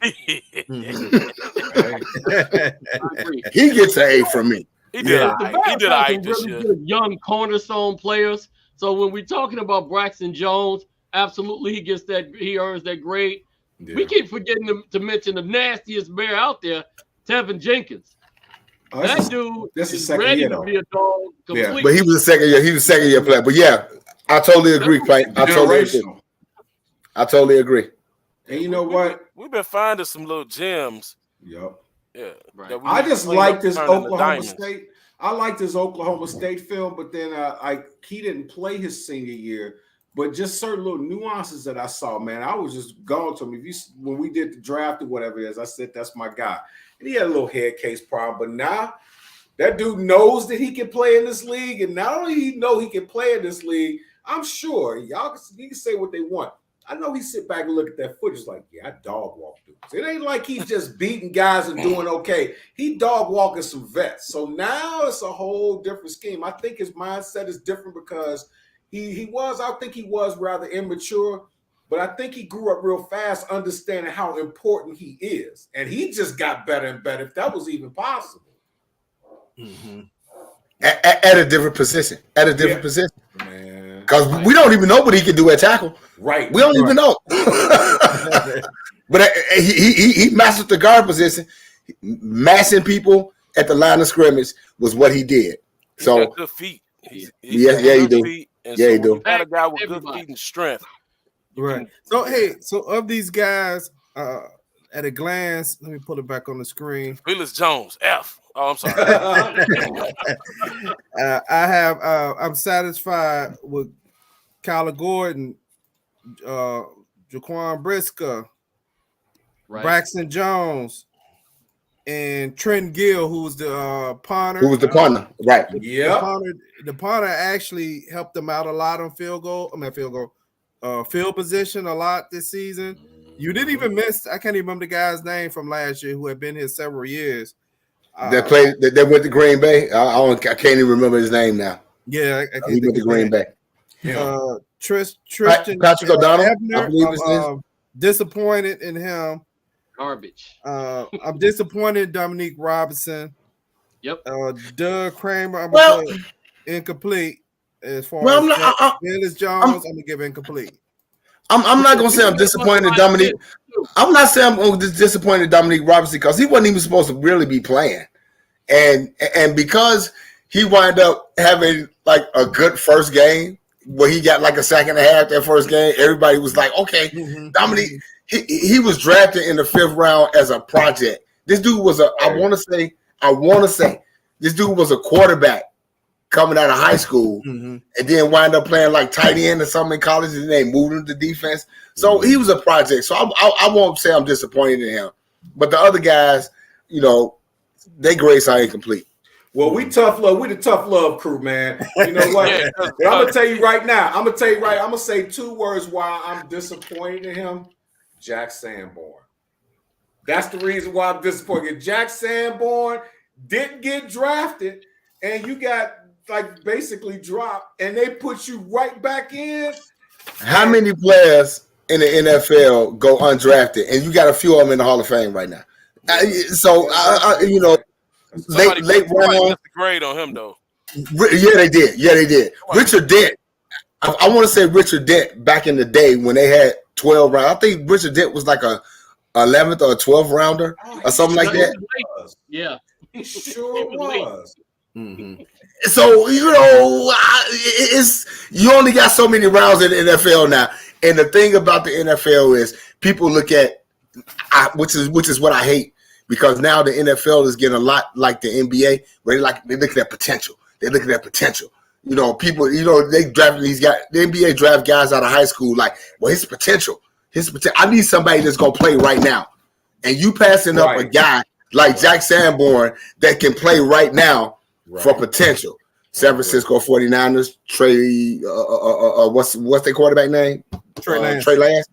He gets an A from me. He did all right this year. Young cornerstone players. So when we're talking about Braxton Jones, absolutely he earns that grade. Yeah. We keep forgetting to mention the nastiest bear out there, Tevin Jenkins. Oh, that dude is ready to be a dog completely. Yeah. But he was a second year. He was a second year player. But yeah, I totally agree, Clay. I totally agree. And you know what? We've been finding some little gems. Yep. Yeah. Right. I just like this Oklahoma State. I like this Oklahoma State film, but then he didn't play his senior year. But just certain little nuances that I saw, man, I was just going to him. When we did the draft or whatever it is, I said that's my guy. And he had a little head case problem, but now that dude knows that he can play in this league, and not only he know he can play in this league, I'm sure you can say what they want. I know he sit back and look at that footage like, yeah, I dog walk dudes. It ain't like he's just beating guys and doing okay. He dog walking some vets. So now it's a whole different scheme. I think his mindset is different because I think he was rather immature, but I think he grew up real fast understanding how important he is. And he just got better and better, if that was even possible. Mm-hmm. At a different position. Position. Man. Because we don't even know what he can do at tackle. Right. We don't even know. But he mastered the guard position. Massing people at the line of scrimmage was what he did. So he got good feet. He do. He do. You got a guy with good feet and strength. Right. So of these guys, at a glance, let me put it back on the screen. Felix Jones, F. Oh, I'm sorry. I'm satisfied with Kyler Gordon, Jaquan Brisker, Braxton Jones, and Trent Gill, who's the punter. Who was the punter? Right. Yeah. The punter actually helped them out a lot on field position a lot this season. You didn't even miss. I can't even remember the guy's name from last year who had been here several years. That went to Green Bay. I can't even remember his name now. Yeah, he went to Green Bay. Tristan Patrick O'Donnell. Ebner, I believe I'm disappointed in him. Garbage. I'm disappointed in Dominique Robinson. Yep. Doug Kramer, I'm incomplete as far as Willis Jones. I'm gonna give incomplete. I'm not gonna say I'm disappointed in Dominique. I'm not saying I'm disappointed in Dominique Robinson because he wasn't even supposed to really be playing, and because he wound up having like a good first game where he got like a sack and a half that first game. Everybody was like, okay, Dominique. He was drafted in the 5th round as a project. This dude was I want to say I want to say this dude was a quarterback coming out of high school, and then wind up playing like tight end or something in college, and they moved him to defense. So he was a project. So I won't say I'm disappointed in him, but the other guys, you know, they grades are incomplete. Well, we tough love. We the tough love crew, man. You know what? But I'm gonna tell you right now. I'm gonna say 2 words why I'm disappointed in him. Jack Sanborn. That's the reason why I'm disappointed. Jack Sanborn didn't get drafted, and you got like basically dropped, and they put you right back in. How many players in the NFL go undrafted, and you got a few of them in the Hall of Fame right now? You know. Late round grade on him though. Yeah, they did. Richard Dent. I want to say Richard Dent back in the day when they had 12 rounds. I think Richard Dent was like a 11th or a 12th rounder or something like that. Yeah, he sure was. So you know, you only got so many rounds in the NFL now, and the thing about the NFL is people look at, which is what I hate. Because now the NFL is getting a lot like the NBA, where they're looking at potential. They're looking at potential. You know, people, you know, they drafting these guys. The NBA draft guys out of high school like, well, his potential. I need somebody that's going to play right now. And you passing up a guy like Jack Sanborn that can play right now for potential. San Francisco 49ers, what's their quarterback name? Trey Lance. Trey Lance.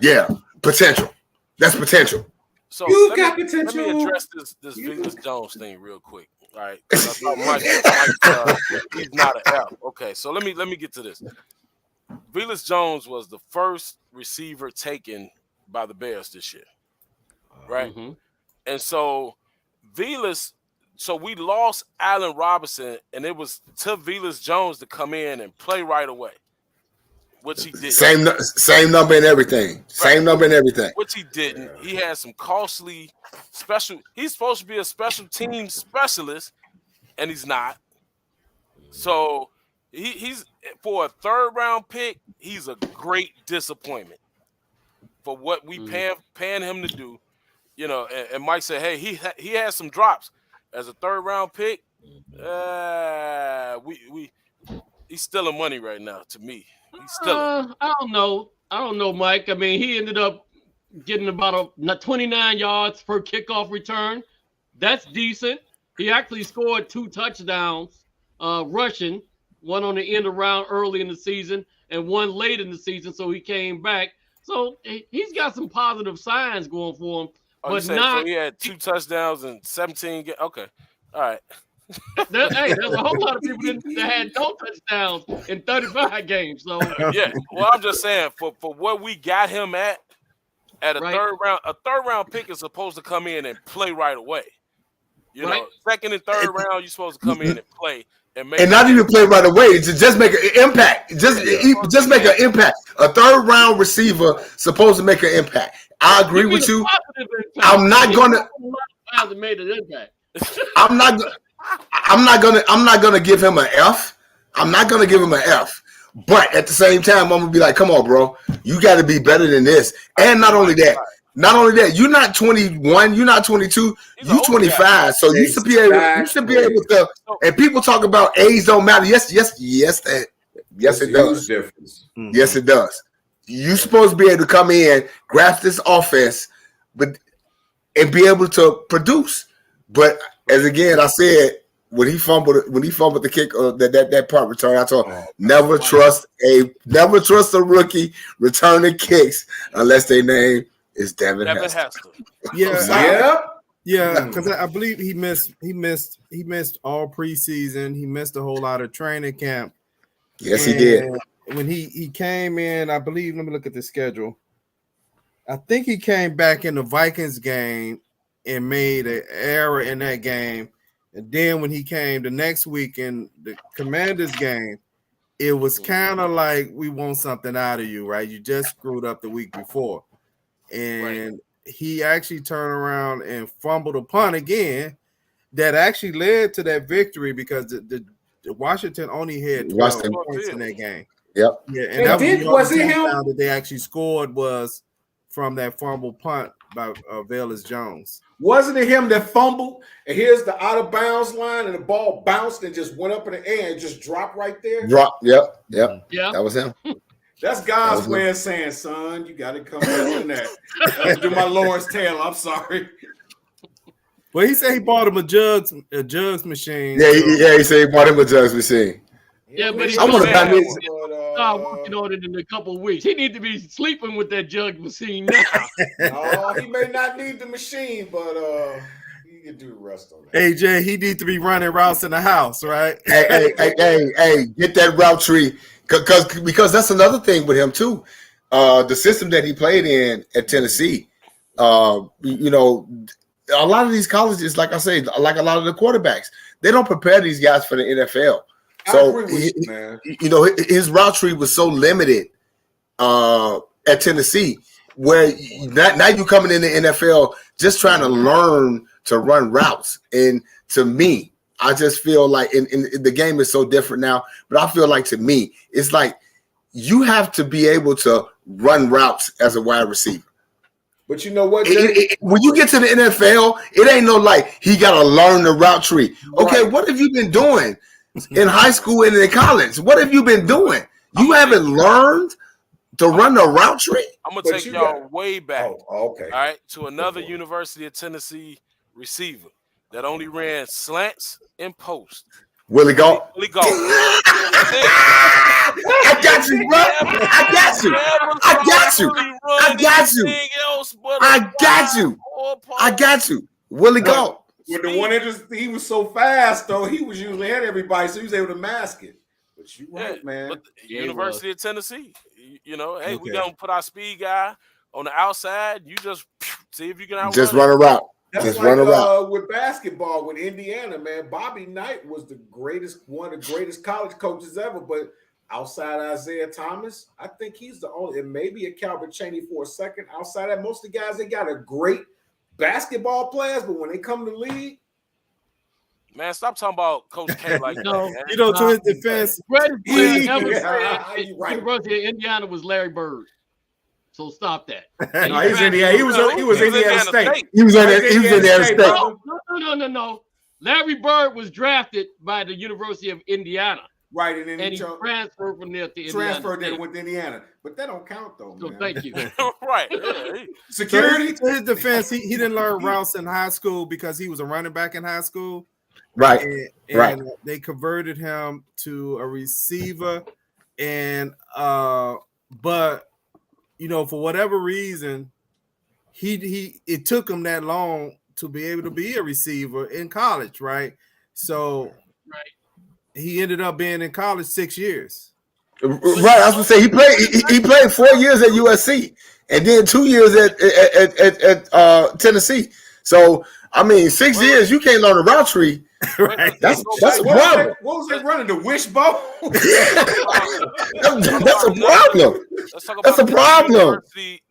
Yeah, potential. That's potential. So you got potential. Let me address this Venus Jones thing real quick. All right, he's not an F. Okay, so let me get to this. Venus Jones was the first receiver taken by the Bears this year, right? And so we lost Allen Robinson, and it was to Venus Jones to come in and play right away. Which he did. Same number and everything. Right. Same number and everything. Which he didn't. He had some costly special. He's supposed to be a special team specialist, and he's not. So he's for a 3rd round pick. He's a great disappointment for what we paying him to do. You know, and Mike said, hey, he has some drops as a 3rd round pick. He's stealing money right now to me. I don't know, Mike. I mean, he ended up getting about 29 yards per kickoff return. That's decent. He actually scored 2 touchdowns rushing, one on the end around early in the season and one late in the season. So he came back. So he's got some positive signs going for him. But so he had 2 touchdowns and 17 games. Okay. All right. There's a whole lot of people that had no touchdowns in 35 games. So yeah, well, I'm just saying for what we got him at a 3rd round pick is supposed to come in and play right away. You know, 2nd and 3rd round, you're supposed to come in and play and not even play right away. Just make an impact. Just make an impact. A 3rd round receiver supposed to make an impact. I agree with you. I'm not gonna. Made an impact. I'm not gonna give him an F. I'm not gonna give him an F. But at the same time, I'm gonna be like, come on, bro, you got to be better than this. And not only that, you're not 21, you're not 22, you're 25. So you should be able to. And people talk about age don't matter. Yes, it does. Difference. Yes, it does. You're supposed to be able to come in, grasp this offense, and be able to produce. But as again, I said, when he fumbled the kick, that punt return, I told him, never trust a rookie returning kicks unless their name is Devin Hester. Yeah, because I believe he missed all preseason. He missed a whole lot of training camp. Yes, he did. When he came in, I believe. Let me look at the schedule. I think he came back in the Vikings game and made an error in that game. And then when he came the next week in the Commanders game, it was kind of like, we want something out of you, right? You just screwed up the week before. And he actually turned around and fumbled a punt again that actually led to that victory because the Washington only had 12 points in that game. Yep. Yeah, and that was it him that they actually scored was from that fumble punt by Velus Jones. Wasn't it him that fumbled? And here's the out of bounds line, and the ball bounced and just went up in the air and just dropped right there. Yep. Yeah. That was him. That's God's way of saying, son, you got to come better than that. Let's do my Lawrence Taylor. I'm sorry. Well, he said he bought him a jugs machine. He said he bought him a jugs machine. Yeah, but I want to buy me. start working on it in a couple of weeks. He needs to be sleeping with that jug machine now. Oh, he may not need the machine, but he can do the rest of it. AJ, he needs to be running routes in the house, right? Hey, get that route tree because that's another thing with him too. The system that he played in at Tennessee, you know, a lot of these colleges, like I say, like a lot of the quarterbacks, they don't prepare these guys for the NFL. So, I agree with you, man. You know, his route tree was so limited at Tennessee, where now you coming in the NFL just trying to learn to run routes. And to me, I just feel like in the game is so different now, but I feel like to me, it's like you have to be able to run routes as a wide receiver. But you know what? When you get to the NFL, it ain't no like he got to learn the route tree. Okay, Right. what have you been doing in high school and in college? What have you been doing? You haven't learned to run the route tree? I'm going But to take you y'all got- way back, Oh, okay. all right, to another University of Tennessee receiver that only ran slants and post. Willie Galt. Willie Galt. I got you, bro. I got you. I got you. I got you. I got you. I got you. Willie Galt. With the one he was so fast, though, he was usually ahead of everybody, so he was able to mask it. But you right, man. But Yeah, University of Tennessee, you know, hey, we Okay. gonna put our speed guy on the outside. You just see if you can outrun Just him. run a route. That's Just like run a route. with basketball with Indiana, man. Bobby Knight was one of the greatest college coaches ever. But outside Isaiah Thomas, I think he's the only, and maybe a Calvin Chaney for a second. Outside that, most of the guys, they got a great basketball players, but when they come to the league, Man, stop talking about Coach K like that. No. Man. You know, to his defense, Greatest player ever Yeah, played you at right. University of Indiana was Larry Bird. So stop that. no, he's Indiana. He was Indiana State. He was in there state. No. Larry Bird was drafted by the University of Indiana, Right, and then and he he transferred from there to Indiana. transferred there State. with Indiana. But that don't count, though, So man. thank you. Right. Yeah. Security? to his defense, he didn't learn routes in high school because he was a running back in high school. Right. And Right. they converted him to a receiver. And but you know, for whatever reason, it took him that long to be able to be a receiver in college, right? So he ended up being in college 6 years. Right. I was gonna say he played 4 years at USC and then 2 years at Tennessee. So I mean, 6 years you can't learn a route tree. Right. That's a What problem. was they running? The wishbone? That's a problem. Let's talk about That's a the problem. University.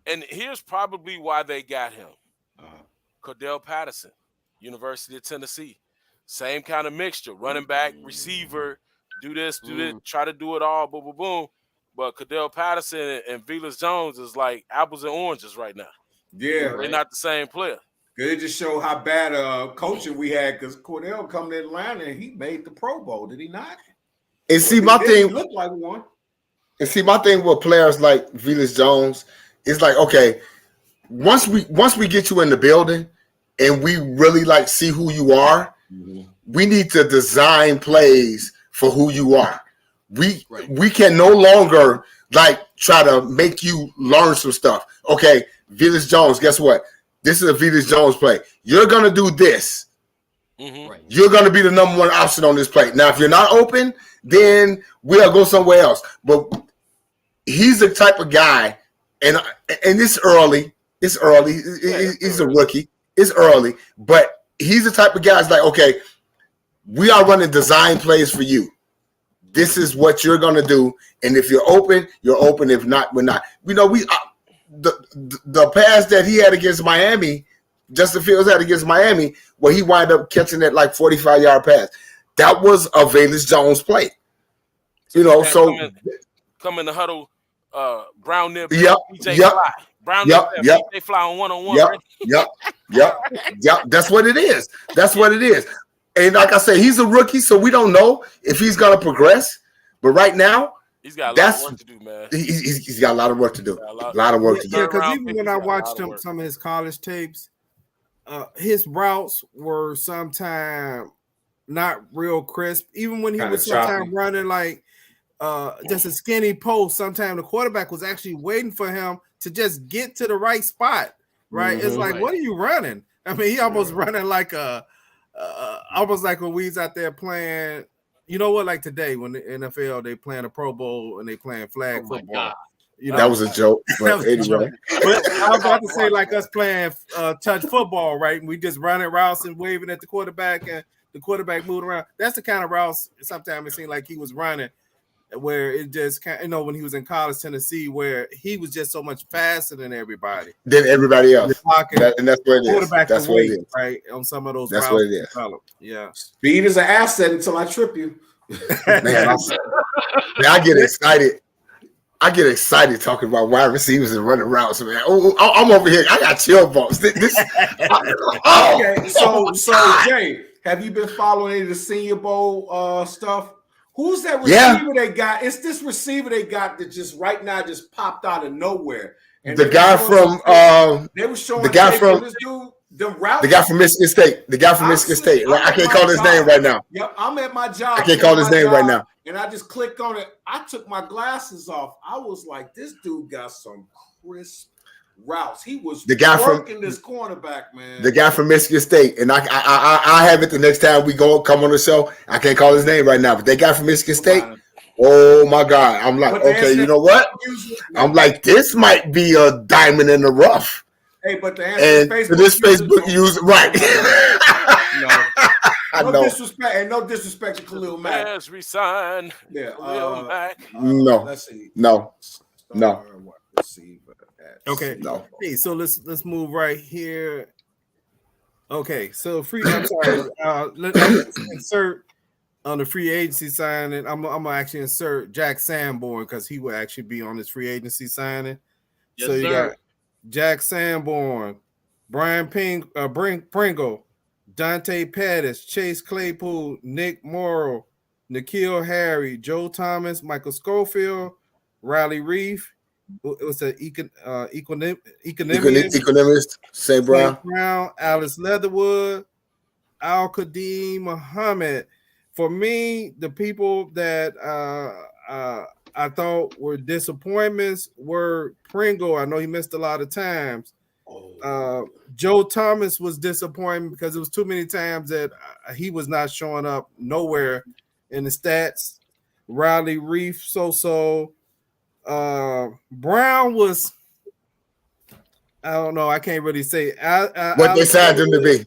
And here's probably why they got him. Cordell Patterson, University of Tennessee. Same kind of mixture. Running back, receiver, do this, try to do it all, boom, boom, boom. But Cordell Patterson and Velus Jones is like apples and oranges right now. Yeah. They're not the same player. It just showed how bad coaching we had because Cordell come to Atlanta and he made the Pro Bowl, did he not? And see, my He thing looked like one. And see, my thing with players like Velus Jones is like, okay, once we get you in the building and we really like see who you are, we need to design plays for who you are. We can no longer like try to make you learn some stuff. Okay, Velus Jones, guess what? This is a Velus Jones play. You're gonna do this. You're gonna be the number one option on this play. Now, if you're not open, then we'll go somewhere else. But he's the type of guy, and it's early. It's early. He's a rookie. It's early, but he's the type of guy that's like, okay, we are running design plays for you. This is what you're gonna do, and if you're open, you're open. If not, we're not. You know, the pass that he had against Miami, Justin Fields had against Miami, where he wound up catching that like 45-yard pass. That was a Velus Jones play. You know, so come in the huddle, brown nib, Yep. Brown. Yep. They fly on one-on-one. Yep. Right? Yep. That's what it is. And like I say, he's a rookie, so we don't know if he's gonna progress. But right now, he's got a lot of work to do, man. He's got a lot of work to do. A lot of work to do. Yeah, because even when I watched some of his college tapes, his routes were sometimes not real crisp. Even when he was sometimes running like just a skinny post, sometimes the quarterback was actually waiting for him to just get to the right spot. Right? It's like, what are you running? I mean, he almost running like almost like when we was out there playing. You know what? Like today, when the NFL they playing a Pro Bowl and they playing flag football. You know, that was a joke. But anyway, but I was about to say like us playing touch football, right? And we just running routes and waving at the quarterback, and the quarterback moving around. That's the kind of routes. Sometimes it seemed like he was running, where it just kind of, when he was in college Tennessee, where he was just so much faster than everybody. Than everybody else. And that's what it is. That's what it is. Right on some of those. That's routes what it is. Yeah. Speed is an asset until I trip you. Man, I get excited. I get excited talking about wide receivers and running routes, man. I'm over here. I got chill bumps. Okay, so Jay, have you been following any of the Senior Bowl stuff? Who's that receiver they got? It's this receiver they got that just right now just popped out of nowhere. And the guy from they were showing the guy from this dude. The guy from Michigan State. I can't call his name right now. Yep, I'm at my job. I can't call his name right now. And I just clicked on it. I took my glasses off. I was like, this dude got some crisp routes. He was working this cornerback, man. The guy from Michigan State. And I have it the next time we come on the show. I can't call his name right now, but that guy from Michigan State. Oh my God. I'm like, okay, you know what? I'm like, this might be a diamond in the rough. Hey, but the answer is Facebook user, right? No disrespect, and no disrespect to Khalil Mack. Yes, resign. Yeah, Khalil Mack. No. Let's see. No. Okay. No. Hey, so let's move right here. Okay, so I'm sorry. Let's insert on the free agency signing. I'm gonna actually insert Jack Sanborn because he will actually be on this free agency signing. Yes, so you sir. got Jack Sanborn, Brian Pringle, Dante Pettis, Chase Claypool, Nick Morrow, N'Keal Harry, Joe Thomas, Michael Schofield, Riley Reef. It was an economist, St. Brown, Alice Leatherwood, Al Qadim Muhammad. For me, the people that I thought were disappointments were Pringle. I know he missed a lot of times. Joe Thomas was disappointing because it was too many times that he was not showing up nowhere in the stats. Riley Reef, so. Brown was, I don't know. I can't really say. What they signed him to be.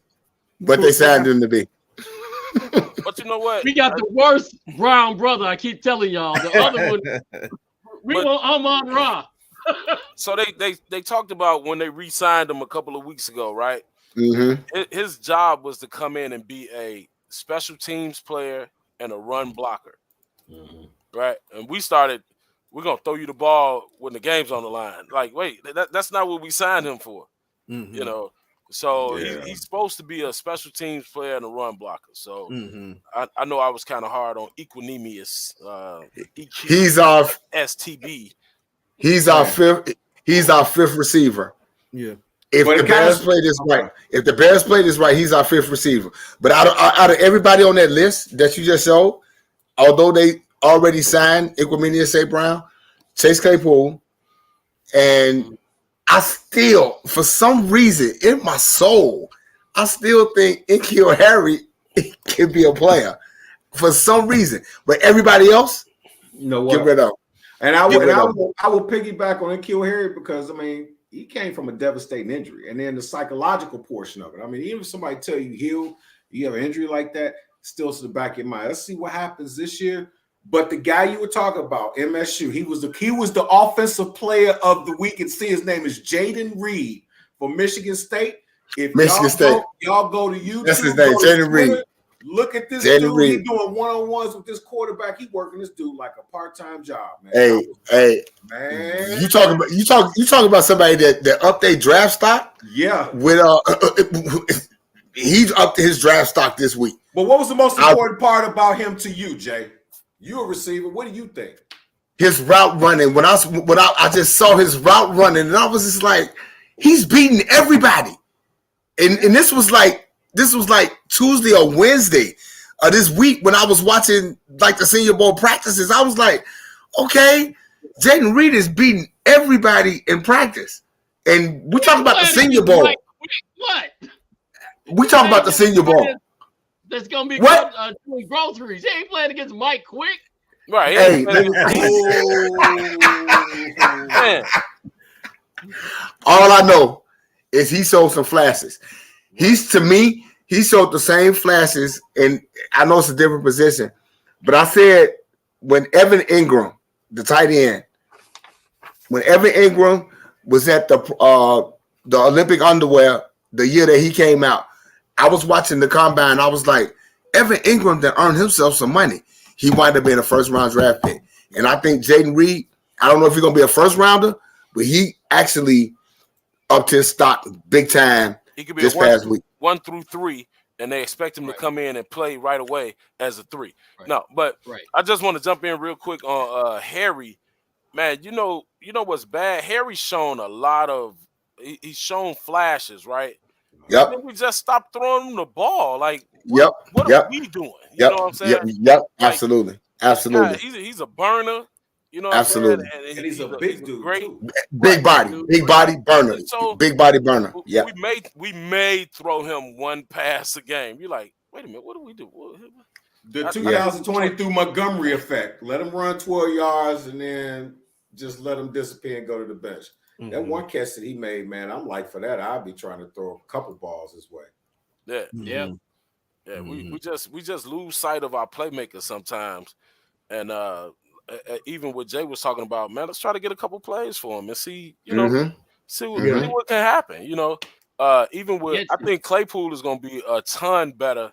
But you know what? We got the worst Brown brother. I keep telling y'all. The other one, we want Amon Ra. So they talked about when they re-signed him a couple of weeks ago, right? Mm-hmm. His job was to come in and be a special teams player and a run blocker, right? And we're going to throw you the ball when the game's on the line. Like, wait, that's not what we signed him for, you know? So he's supposed to be a special teams player and a run blocker. So I know I was kind of hard on Equanimous. He's our STB. He's our fifth receiver. Yeah. If the Bears play this right, he's our fifth receiver. But out of everybody on that list that you just showed, although they already signed Equanimeous St. Brown, Chase Claypool, and I still, for some reason, in my soul, I still think N'Keal Harry can be a player for some reason. But everybody else, get rid of. And I will piggyback on N'Keal Harry because, I mean, he came from a devastating injury. And then the psychological portion of it. I mean, even if somebody tell you you have an injury like that, still to the back of your mind. Let's see what happens this year. But the guy you were talking about, MSU, he was the offensive player of the week. And see, his name is Jaden Reed from Michigan State. If y'all go to YouTube, that's his name, Jaden Reed. Look at this Jaden dude. Reed. He doing one-on-ones with this quarterback. He working this dude like a part-time job, man. Hey, man. You talking about somebody that upped their draft stock? Yeah. With he's upped his draft stock this week. But what was the most important part about him to you, Jay? You a receiver. What do you think? His route running. When I just saw his route running, and I was just like, he's beating everybody. And this was like Tuesday or Wednesday of this week when I was watching like the Senior Bowl practices. I was like, okay, Jaden Reed is beating everybody in practice. And we talk about the Senior Bowl. What? We talk about the Senior Bowl. That's gonna be what? Doing groceries. He ain't playing against Mike Quick. Right. Hey, Man. All I know is he showed some flashes. He showed the same flashes, and I know it's a different position, but I said when Evan Ingram, the tight end, when Evan Ingram was at the Olympic underwear the year that he came out, I was watching the combine. I was like, Evan Ingram that earned himself some money. He wound up being a first-round draft pick. And I think Jaden Reed, I don't know if he's going to be a first-rounder, but he actually upped his stock big time He could be this past week. 1 through 3, and they expect him to come in and play right away as a 3. Right. No, but I just want to jump in real quick on Harry. Man, you know what's bad? Harry's shown a lot of – he's shown flashes, right? Yep. And then we just stopped throwing him the ball. Like, what are we doing? You know what I'm saying? Yep. Like, Absolutely. He's a burner. You know what absolutely. I'm saying? And he's a big dude, great, too. Big body burner. So, big body burner. Yeah. We may throw him one pass a game. You're like, wait a minute, what do we do? The 2020 through Montgomery effect. Let him run 12 yards and then just let him disappear and go to the bench. Mm-hmm. That one catch that he made, man, I'm like, for that, I'd be trying to throw a couple balls his way. Yeah. Mm-hmm. Yeah. We just lose sight of our playmakers sometimes. And even what Jay was talking about, man, let's try to get a couple plays for him and see, see what can happen. Even with, I think Claypool is going to be a ton better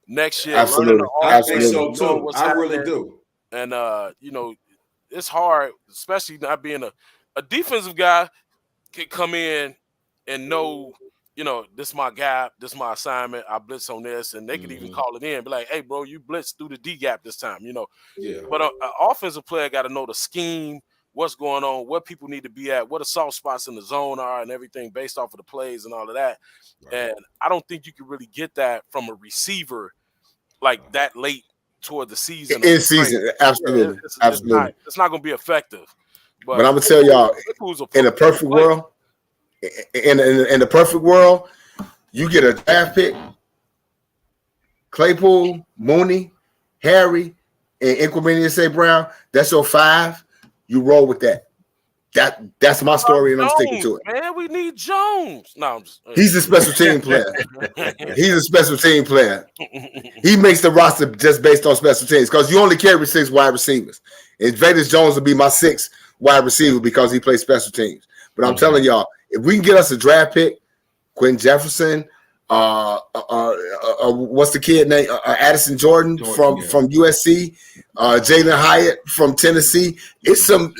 next year. Absolutely. I think so too. I really do. And it's hard, especially not being a defensive guy can come in and know, this is my gap, this is my assignment. I blitz on this, and they can even call it in, be like, "Hey, bro, you blitz through the D gap this time." Yeah. But an offensive player got to know the scheme, what's going on, what people need to be at, what the soft spots in the zone are, and everything based off of the plays and all of that. Right. And I don't think you can really get that from a receiver like that late toward the season. In season, absolutely, absolutely. It's not going to be effective. But I'm gonna tell y'all, in a perfect world, in the perfect world, you get a draft pick, Claypool, Mooney, Harry, and Equanimeous St. Brown. That's your 5. You roll with that. That's my story, and I'm sticking to it. Man, we need Jones. No, he's a special team player. He's a special team player. He makes the roster just based on special teams because you only carry 6 wide receivers. And Vedas Jones will be my 6th wide receiver because he plays special teams. But I'm telling y'all, if we can get us a draft pick, Quentin Jefferson, what's the kid name? Addison Jordan from USC, Jalen Hyatt from Tennessee. It's some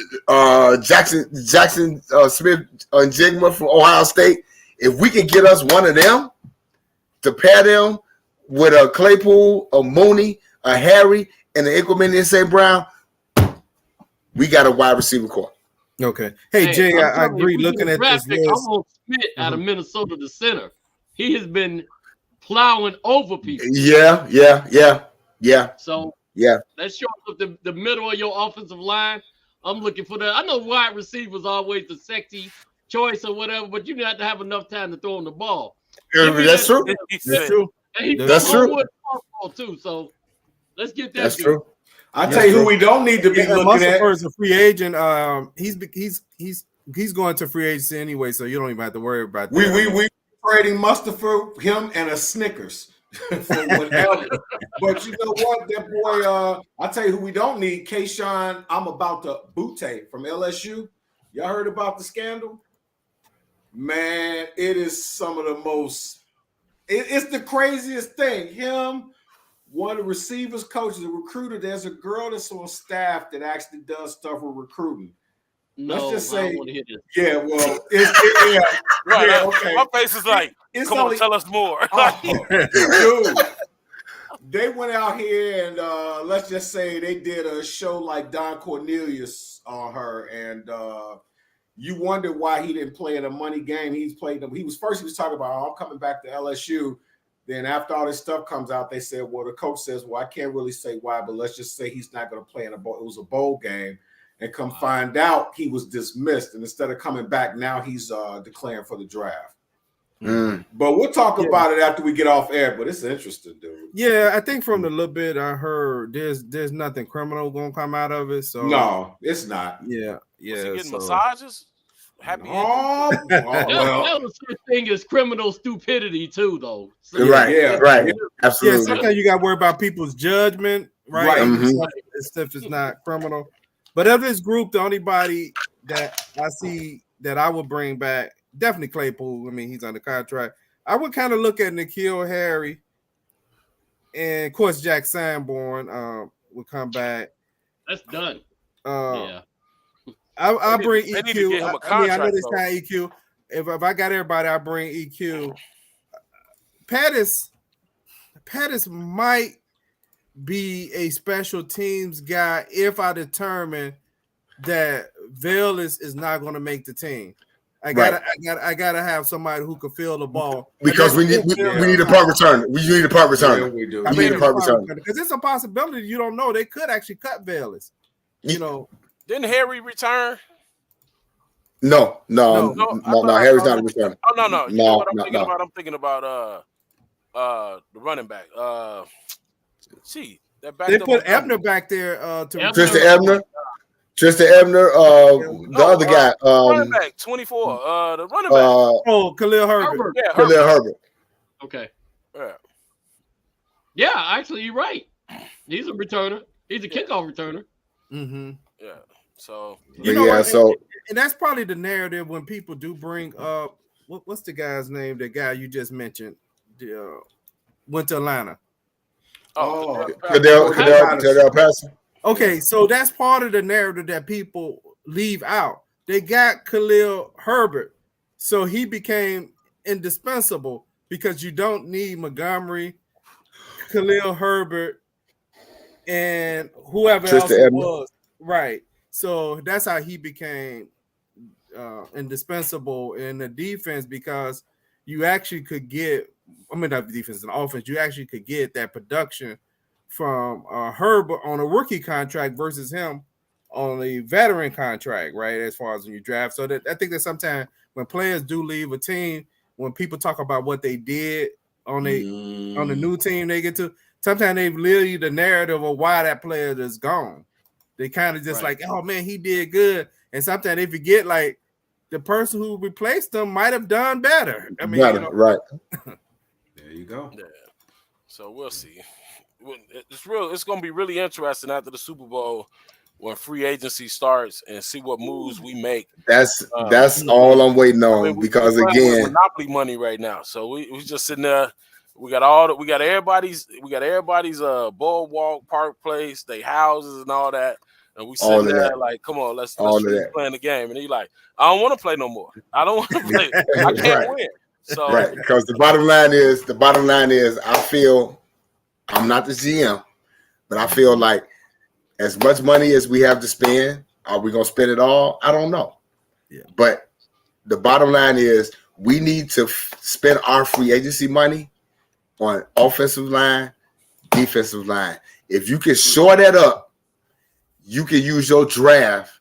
Jackson Smith and Jigma from Ohio State. If we can get us one of them to pair them with a Claypool, a Mooney, a Harry, and an Equanimeous St. Brown, we got a wide receiver core. Okay. Hey, Jay, I agree. Looking at this list, I'm going to Smith out of Minnesota, the center. He has been plowing over people. Yeah. So that short of the middle of your offensive line. I'm looking for that. I know wide receivers always the sexy choice or whatever, but you have to have enough time to throw him the ball. That's true. That's true. That's true. Too. So let's get that. That's true. I tell you who we don't need to be looking at. Is a free agent. He's going to free agency anyway, so you don't even have to worry about that. We trading Mustafa, him, and a Snickers for whatever. But you know what, that boy. I tell you who we don't need. Kayshawn, I'm about to Butte from LSU. Y'all heard about the scandal? Man, it is some of the most. It's the craziest thing. Him, one of the receivers coaches, a recruiter. There's a girl that's on staff that actually does stuff with recruiting. Let's just say, I don't want to hear this. yeah, well, yeah, Right. yeah, okay. My face is like, It's come on, tell us more. dude, they went out here and let's just say they did a show like Don Cornelius on her, and you wonder why he didn't play in a money game. He was talking about, I'm coming back to LSU. Then after all this stuff comes out, they said, well, the coach says, well, I can't really say why, but let's just say he's not going to play in a bowl. It was a bowl game. And come find out he was dismissed. And instead of coming back, now he's declaring for the draft. But we'll talk about it after we get off air. But it's interesting, dude. Yeah, I think from the little bit I heard, there's nothing criminal gonna come out of it. So no, it's not. Yeah. Was he getting massages? Happy. Well, That was such thing as criminal stupidity too, though. So, Right. Absolutely. Yeah, sometimes you got to worry about people's judgment, right? Mhm. Stuff is not criminal. But of this group, the only body that I see that I would bring back, definitely Claypool. I mean, he's under contract. I would kind of look at N'Keal Harry, and of course Jack Sanborn would come back. That's done. Yeah. I'll bring They need to get EQ. him a I mean, I know contract, this guy EQ. If I got everybody, I'll bring EQ. Pettis might be a special teams guy if I determine that Vail is not going to make the team. I gotta have somebody who can fill the ball because we need a punt returner. We need a punt returner. Yeah, we do. We need a punt returner because it's a possibility. You don't know, they could actually cut Valis. You know, didn't Harry return? No. Harry's not a returner. Oh no. You know what I'm thinking no. about? I'm thinking about the running back. That back. They put Ebner back there to Tristan Ebner, the other guy, running back 24. The running back. Khalil Herbert. Yeah, Khalil Herbert. Okay. Yeah. Yeah, actually, you're right. He's a returner. He's a kickoff returner. Mm-hmm. Yeah. So and that's probably the narrative when people do bring up what's the guy's name? The guy you just mentioned, went to Atlanta. Cadell Patterson. Okay, so that's part of the narrative that people leave out. They got Khalil Herbert, so he became indispensable because you don't need Montgomery, Khalil Herbert, and whoever else it was. Right. So that's how he became indispensable in the defense because you actually could get, not the defense, in the offense, you actually could get that production from Herbert on a rookie contract versus him on a veteran contract, right? As far as when you draft. So I think that sometimes when players do leave a team, when people talk about what they did on the new team they get to, sometimes they leave the narrative of why that player is gone. They kind of just like, oh man, he did good. And sometimes they forget like the person who replaced them might have done better. I mean, right. There you go. Yeah. So we'll see. It's going to be really interesting after the Super Bowl when free agency starts and see what moves we make. That's all I'm waiting on because again, monopoly money right now. So we just sitting there. We got everybody's boardwalk, park place, they houses and all that. And we sitting there like, come on, let's play the game. And he's like, I don't want to play no more. I don't want to play. I can't win. So right, because the bottom line is I feel I'm not the GM, but I feel like as much money as we have to spend, are we gonna spend it all? I don't know. Yeah. But the bottom line is we need to spend our free agency money on offensive line, defensive line. If you can shore that up, you can use your draft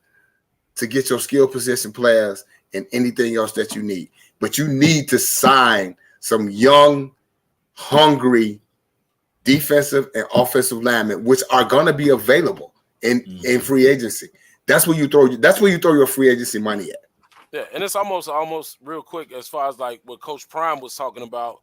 to get your skill position players and anything else that you need. But you need to sign some young, hungry defensive and offensive linemen, which are going to be available in free agency. That's where you throw your free agency money at. Yeah, and it's almost real quick as far as like what Coach Prime was talking about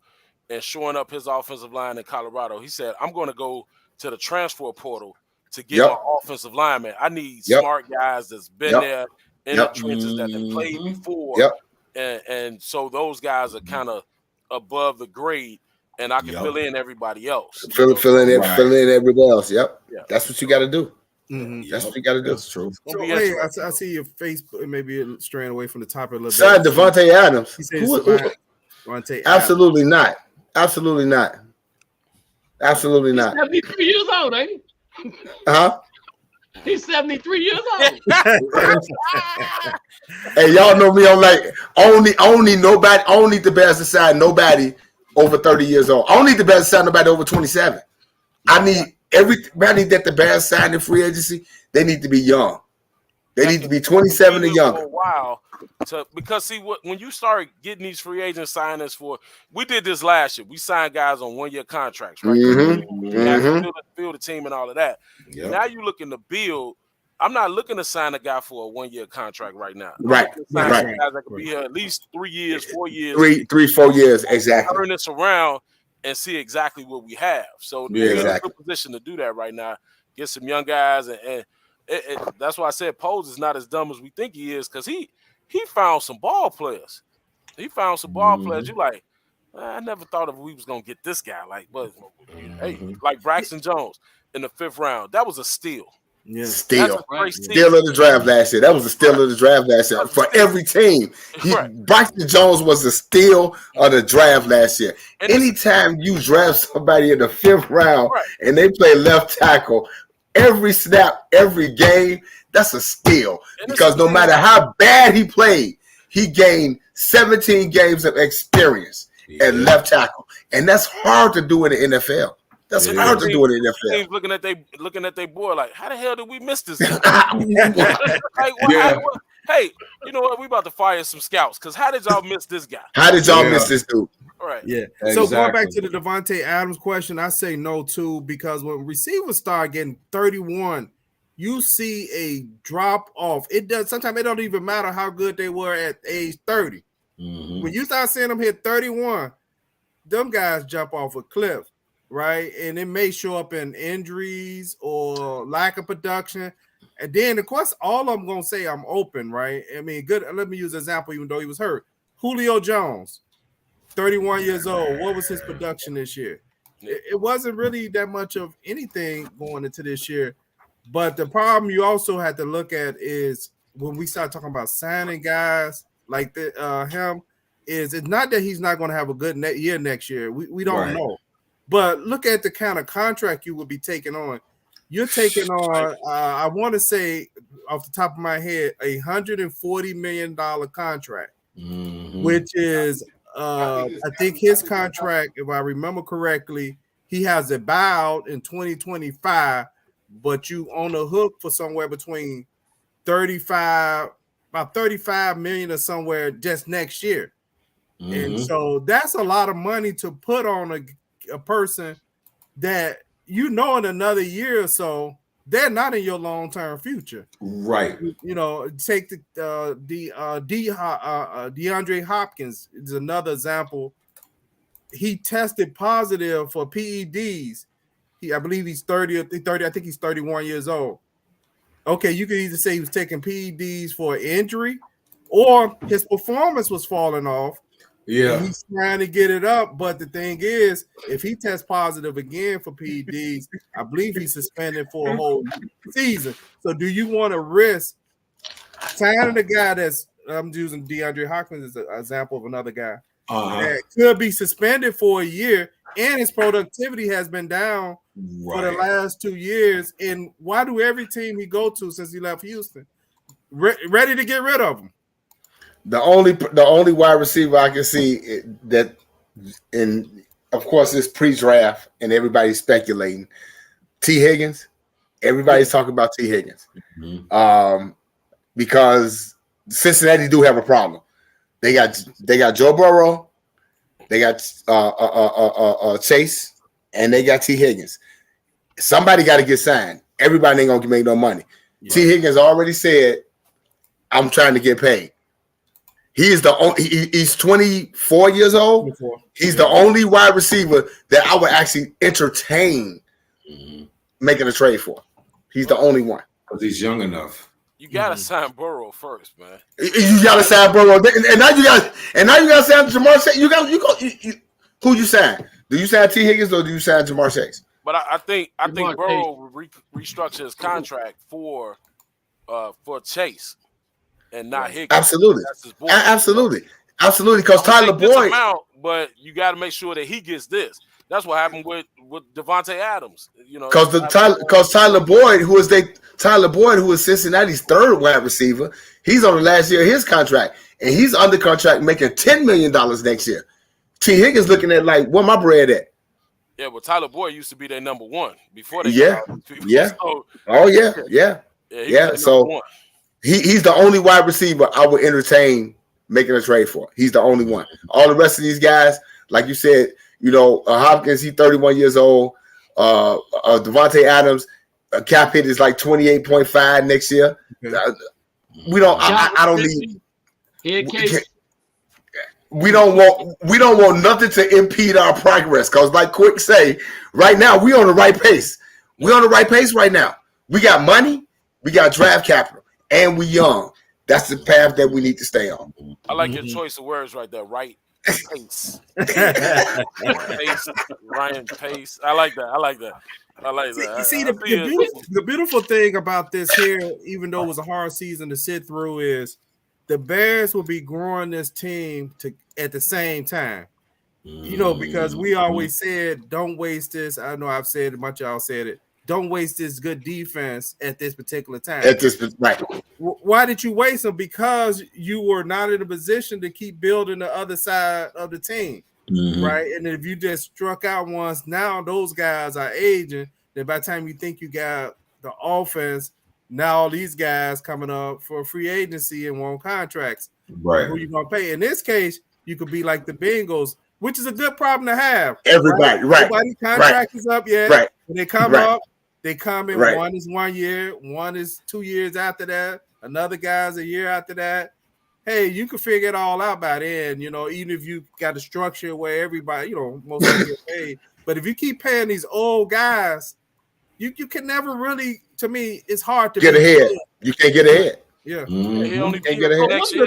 and showing up his offensive line in Colorado. He said, I'm going to go to the transfer portal to get my offensive lineman. I need smart guys that's been there in the trenches that have played before. And so those guys are kind of above the grade. and I can fill in everybody else. Fill in everybody else. Yep. Yeah. That's what you got to do. Mm-hmm. That's what you got to do. That's true. So, hey, I see your Facebook maybe straying away from the topic a little Sign bit. Devontae Adams. He says Devontae Absolutely not. Absolutely not. Absolutely not. 73 years old, ain't he? Huh? He's 73 years old. Hey, y'all know me. I'm like only nobody. I don't need the Bears to sign nobody over 30 years old. I don't need the Bears to sign nobody over 27. I need everybody that the Bears sign in free agency. They need to be young. They need to be 27 and younger. For a while, because see when you start getting these free agent signings we did this last year. We signed guys on 1-year contracts, right? Build a team and all of that. Yep. Now you looking to build. I'm not looking to sign a guy for a 1-year contract right now. Right. Guys that could be here at least 3 years, 4 years. 4 years, exactly. Turn this around and see exactly what we have. So we're in a good position to do that right now. Get some young guys and that's why I said Poles is not as dumb as we think he is, because he found some ball players. He found some ball players. You like, I never thought of we was gonna get this guy. Like, but hey, like Braxton Jones in the 5th round, that was a steal. Yeah, steal of the draft last year. That was a steal of the draft last year for every team. Braxton Jones was a steal of the draft last year. And anytime you draft somebody in the 5th round and they play left tackle, every snap, every game, that's a steal. Because no matter how bad he played, he gained 17 games of experience at left tackle. And that's hard to do in the NFL. That's hard to do in the NFL. Looking at their boy like, how the hell did we miss this guy? Hey, you know what? We about to fire some scouts, because how did y'all miss this guy? How did y'all miss this dude? Right. Yeah. Exactly. So going back to the Devontae Adams question, I say no too, because when receivers start getting 31, you see a drop off. It does. Sometimes it don't even matter how good they were at age 30. Mm-hmm. When you start seeing them hit 31, them guys jump off a cliff, right? And it may show up in injuries or lack of production. And then, of course, all I'm going to say, I'm open, right? I mean, good. Let me use an example, even though he was hurt. Julio Jones, 31 years old. What was his production this year? It wasn't really that much of anything going into this year. But the problem you also had to look at is when we start talking about signing guys like him, it's not that he's not going to have a good year next year. We don't know. But look at the kind of contract you would be taking on. You're taking on, I want to say off the top of my head, $140 million contract, which is, I think his contract, if I remember correctly, he has a buyout in 2025, but you on the hook for somewhere between about 35 million or somewhere just next year. And so that's a lot of money to put on a person that in another year or so, they're not in your long-term future. Right. You know, take DeAndre Hopkins is another example. He tested positive for PEDs. I believe he's 30. I think he's 31 years old. Okay, you could either say he was taking PEDs for an injury or his performance was falling off. Yeah, he's trying to get it up, but the thing is, if he tests positive again for PEDs, I believe he's suspended for a whole season. So, do you want to risk signing a guy that's? I'm using DeAndre Hopkins as an example of another guy that could be suspended for a year, and his productivity has been down for the last 2 years. And why do every team he go to since he left Houston ready to get rid of him? The only wide receiver I can see that, and of course it's pre-draft and everybody's speculating, T. Higgins. Everybody's talking about T. Higgins because Cincinnati do have a problem. They got Joe Burrow, they got Chase, and they got T. Higgins. Somebody got to get signed. Everybody ain't gonna make no money. Yeah. T. Higgins already said, "I'm trying to get paid." He is he's 24 years old. 24. He's the only wide receiver that I would actually entertain making a trade for. He's the only one. Because he's young enough. You gotta sign Burrow first, man. You gotta sign Burrow, and now you gotta sign Jamar. Who you sign? Do you sign T. Higgins or do you sign Jamar Chase? But I think Jamar Burrow will restructure his contract for Chase and not Higgins. Absolutely. That's his boy. Absolutely. Because Tyler Boyd. But you got to make sure that he gets this. That's what happened with Devontae Adams. You know, because Tyler Boyd, who is Cincinnati's third wide receiver, he's on the last year of his contract, and he's under contract making $10 million next year. T. Higgins looking at like, where my bread at? Yeah, but Tyler Boyd used to be their number one before they. Yeah. So, So he's the only wide receiver I would entertain making a trade for. He's the only one. All the rest of these guys, like you said, Hopkins, he's 31 years old. Devontae Adams, cap hit is like 28.5 next year. We don't. I don't need. We don't want nothing to impede our progress. Because, like Quick say, right now we on the right pace. We're on the right pace right now. We got money, we got draft capital, and we young. That's the path that we need to stay on. I like your choice of words right there. Right pace. Pace. Ryan Pace. I like that. See, the beautiful thing about this here, even though it was a hard season to sit through, is the Bears will be growing this team at the same time. Because we always said, don't waste this. I know I've said it, much y'all said it. Don't waste this good defense at this particular time. Right. Why did you waste them? Because you were not in a position to keep building the other side of the team, right? And if you just struck out once, now those guys are aging. Then by the time you think you got the offense, now all these guys coming up for free agency and want contracts. Right. Who you gonna pay? In this case, you could be like the Bengals, which is a good problem to have. Everybody, right? Nobody's contract is up yet. Right. When they come up, they come in. Right. One is 1 year, one is 2 years after that. Another guy's a year after that. Hey, you can figure it all out by then. Even if you got a structure where everybody, most of them get paid. But if you keep paying these old guys, you can never really. To me, it's hard to get ahead. You can't get ahead. Yeah. One good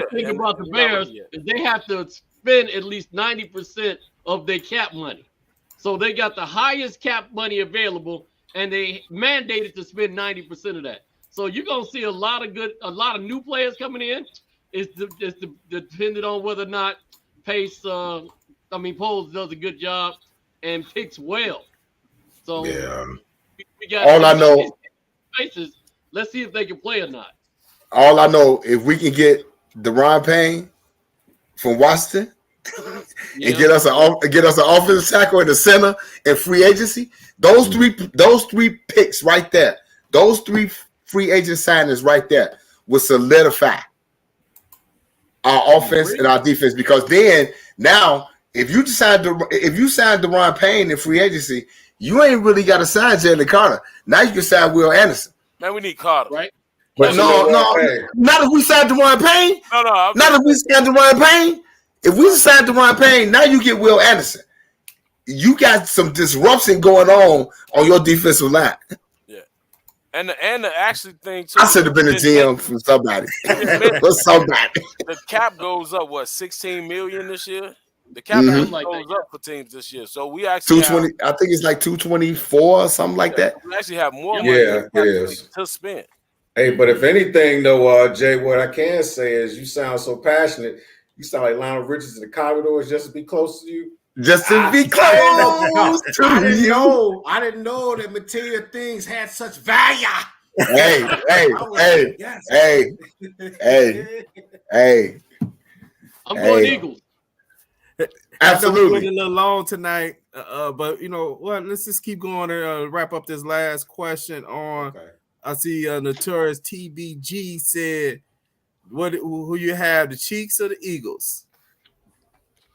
thing about the Bears is they have to spend at least 90% of their cap money. So they got the highest cap money available, and they mandated to spend 90% of that. So you're gonna see a lot of new players coming in. It's dependent on whether or not Poles does a good job and picks well. So we got all I know. Faces. Let's see if they can play or not. All I know, if we can get Deron Payne from Washington and get us an offensive tackle in the center and free agency, those three picks right there, those three free agent signings right there will solidify our offense and our defense. Because then now, if you sign Deron Payne in free agency, you ain't really got to sign Jalen Carter. Now you can sign Will Anderson. Man, we need Carter, right? But no, not if we signed Deron Payne. No. Not if we signed Deron Payne. If we signed Deron Payne, now you get Will Anderson. You got some disruption going on your defensive line. Yeah, and the actually thing too. I should have been a GM from somebody. The cap goes up $16 million this year. The cap goes up for teams this year, so we actually 220. I think it's like 224 or something like that. We actually have more money it is to spend. Hey, but if anything, though, Jay, what I can say is you sound so passionate. You sound like Lionel Richards and the Commodores just to be close to you. Just to be close to you. I didn't know that material things had such value. Hey. I'm going Eagles. Absolutely. A little long tonight, but let's just keep going and wrap up this last question on. Okay. I see Notorious TBG said, who you have, the Cheeks or the Eagles?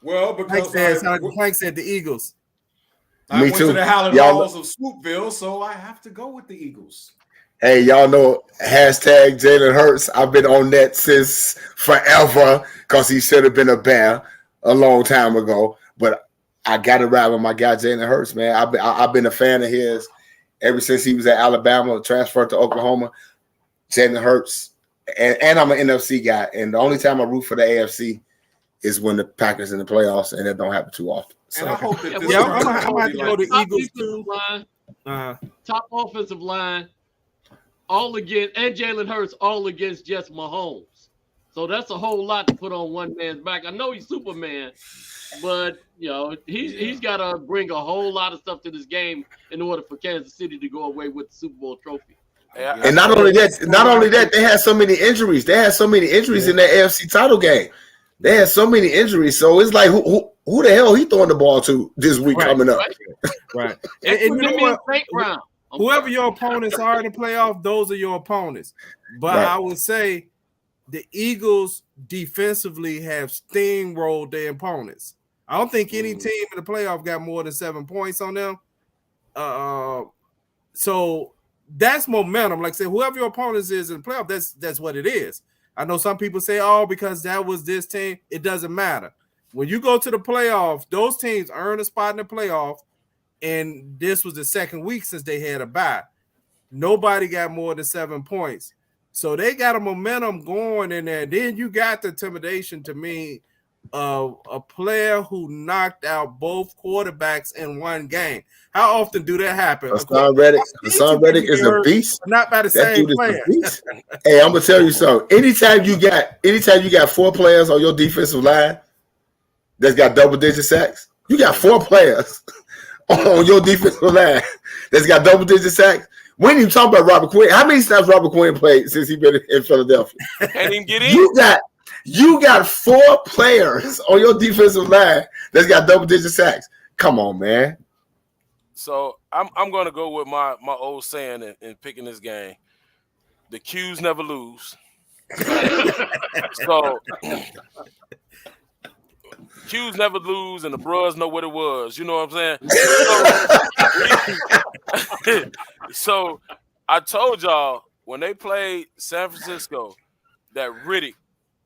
Well, because Plank said the Eagles. I went to the Howling Halls of Swoopville, so I have to go with the Eagles. Hey, y'all know hashtag Jalen Hurts. I've been on that since forever because he should have been a Bear a long time ago. But I got to ride with my guy Jalen Hurts, man. I've been a fan of his ever since he was at Alabama, transferred to Oklahoma. Jalen Hurts, and I'm an NFC guy. And the only time I root for the AFC is when the Packers in the playoffs, and it don't happen too often. And I hope that this Yeah, turns I'm gonna have to go to top Eagles defensive too. line, top offensive line, all against, and Jalen Hurts all against just Mahomes. So that's a whole lot to put on one man's back. I know he's Superman, but he's got to bring a whole lot of stuff to this game in order for Kansas City to go away with the Super Bowl trophy. And not only that, they had so many injuries. They had so many injuries in that AFC title game. They had so many injuries. So it's like, who the hell he throwing the ball to this week coming up? Right. And you know what? Whoever your opponents are in the playoff, those are your opponents. But I would say the Eagles defensively have steamrolled their opponents. I don't think any team in the playoff got more than 7 points on them. So that's momentum. Like I said, whoever your opponents is in the playoff, that's what it is. I know some people say, because that was this team. It doesn't matter. When you go to the playoffs, those teams earn a spot in the playoff, and this was the second week since they had a bye. Nobody got more than 7 points. So they got a momentum going in there. Then you got the intimidation to me of a player who knocked out both quarterbacks in one game. How often do that happen? Hassan Reddick is a beast. Not by the same player. Hey, I'm gonna tell you something. Anytime you got 4 players on your defensive line that's got double-digit sacks, you got 4 players on your defensive line that's got double-digit sacks. We ain't even talking about Robert Quinn. How many snaps Robert Quinn played since he been in Philadelphia? Can't even get in. You got 4 players on your defensive line that's got double-digit sacks. Come on, man. So I'm going to go with my old saying in picking this game. The Qs never lose. So Qs never lose, and the bros know what it was. You know what I'm saying? So I told y'all when they played San Francisco that Riddick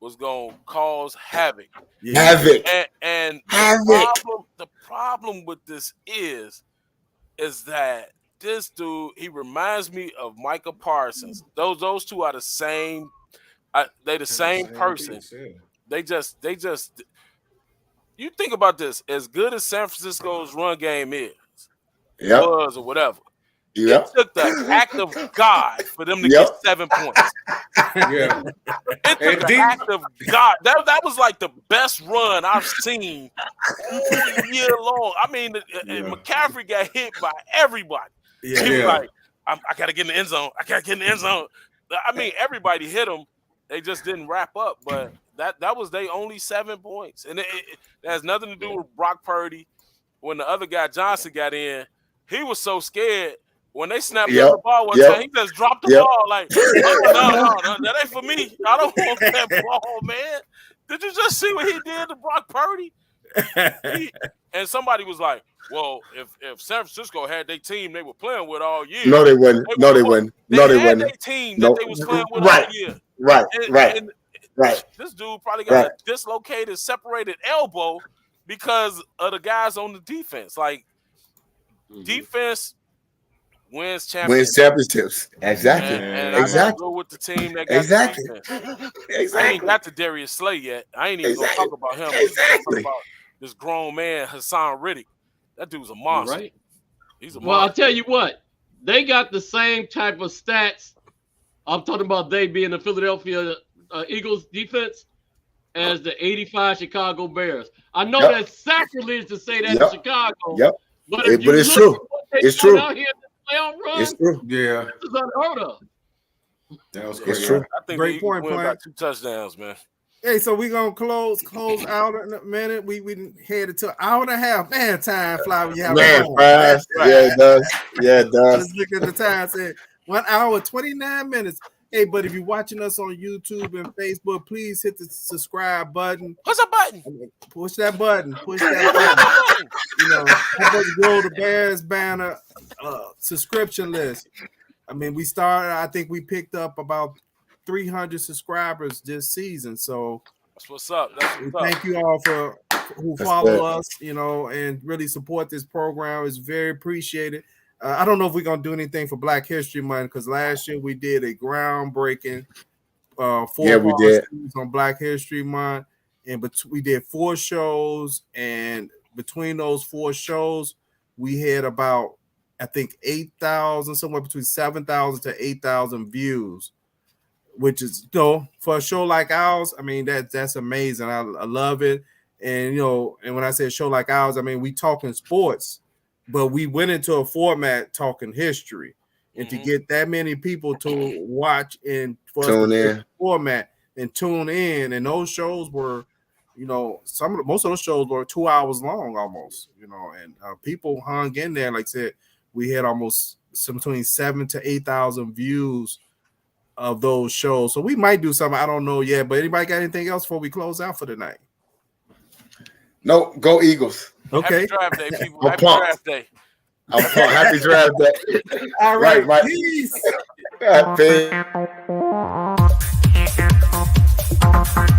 was going to cause havoc. Havoc. And the problem with this is that this dude, he reminds me of Micah Parsons. Those two are the same. They the same person. They just. You think about this. As good as San Francisco's run game was or whatever. It took the act of God for them to get 7 points. Yeah. It took the act of God. That was like the best run I've seen all year long. I mean, McCaffrey got hit by everybody. He was like, I got to get in the end zone. I got to get in the end zone. I mean, everybody hit him. They just didn't wrap up. But that was their only 7 points. And it has nothing to do with Brock Purdy. When the other guy, Johnson, got in, he was so scared. When they snapped the ball one time, he just dropped the ball like, no, that ain't for me. I don't want that ball, man. Did you just see what he did to Brock Purdy? And somebody was like, well, if San Francisco had their team they were playing with all year. No, they wouldn't. They had their team that they was playing with all year. Right. This dude probably got a dislocated, separated elbow because of the guys on the defense. Like, defense wins championships. Exactly. And I go with the team that got the defense. I ain't got to Darius Slay yet. I ain't even gonna talk about him. I'm talking about this grown man, Hassan Riddick. That dude's a monster. Right. He's a monster. Well, I'll tell you what, they got the same type of stats. I'm talking about they being the Philadelphia Eagles defense as the 85 Chicago Bears. I know that's sacrilege to say that in Chicago. But it's true. It's true. Out here, playoff run, it's true. Yeah. This is unheard of. That was It's true. I think Great point, win by 2 touchdowns, man. Hey, so we're gonna close out in a minute. We headed to an hour and a half. Man, time fly when you have fast. Yeah, it does. Let's look at the time. Said 1 hour, 29 minutes. Hey, but if you're watching us on YouTube and Facebook, please hit the subscribe button. Push a button. Push that button. Push that button. Help us grow the Bears banner subscription list. I mean, I think we picked up about 300 subscribers this season. So that's what's up. Thank you all who follow us, and really support this program. It's very appreciated. I don't know if we're gonna do anything for Black History Month because last year we did a groundbreaking 4 we did on Black History Month, but we did 4 shows, and between those 4 shows, we had about, I think, 8,000, somewhere between 7,000 to 8,000 views, which is, for a show like ours, I mean, that's amazing. I love it. And, and when I say a show like ours, I mean, we talking sports, but we went into a format talking history. And to get that many people to watch and for tune in format and tune in, and those shows were, most of those shows were 2 hours long almost, and people hung in there. Like I said, we had almost between 7,000 to 8,000 views of those shows. So we might do something. I don't know yet, but anybody got anything else before we close out for the night? No, go Eagles. Okay. Happy draft day, people. I'm Happy pumped. draft day. I'm pumped. Happy draft day. All right, Right. peace. Peace.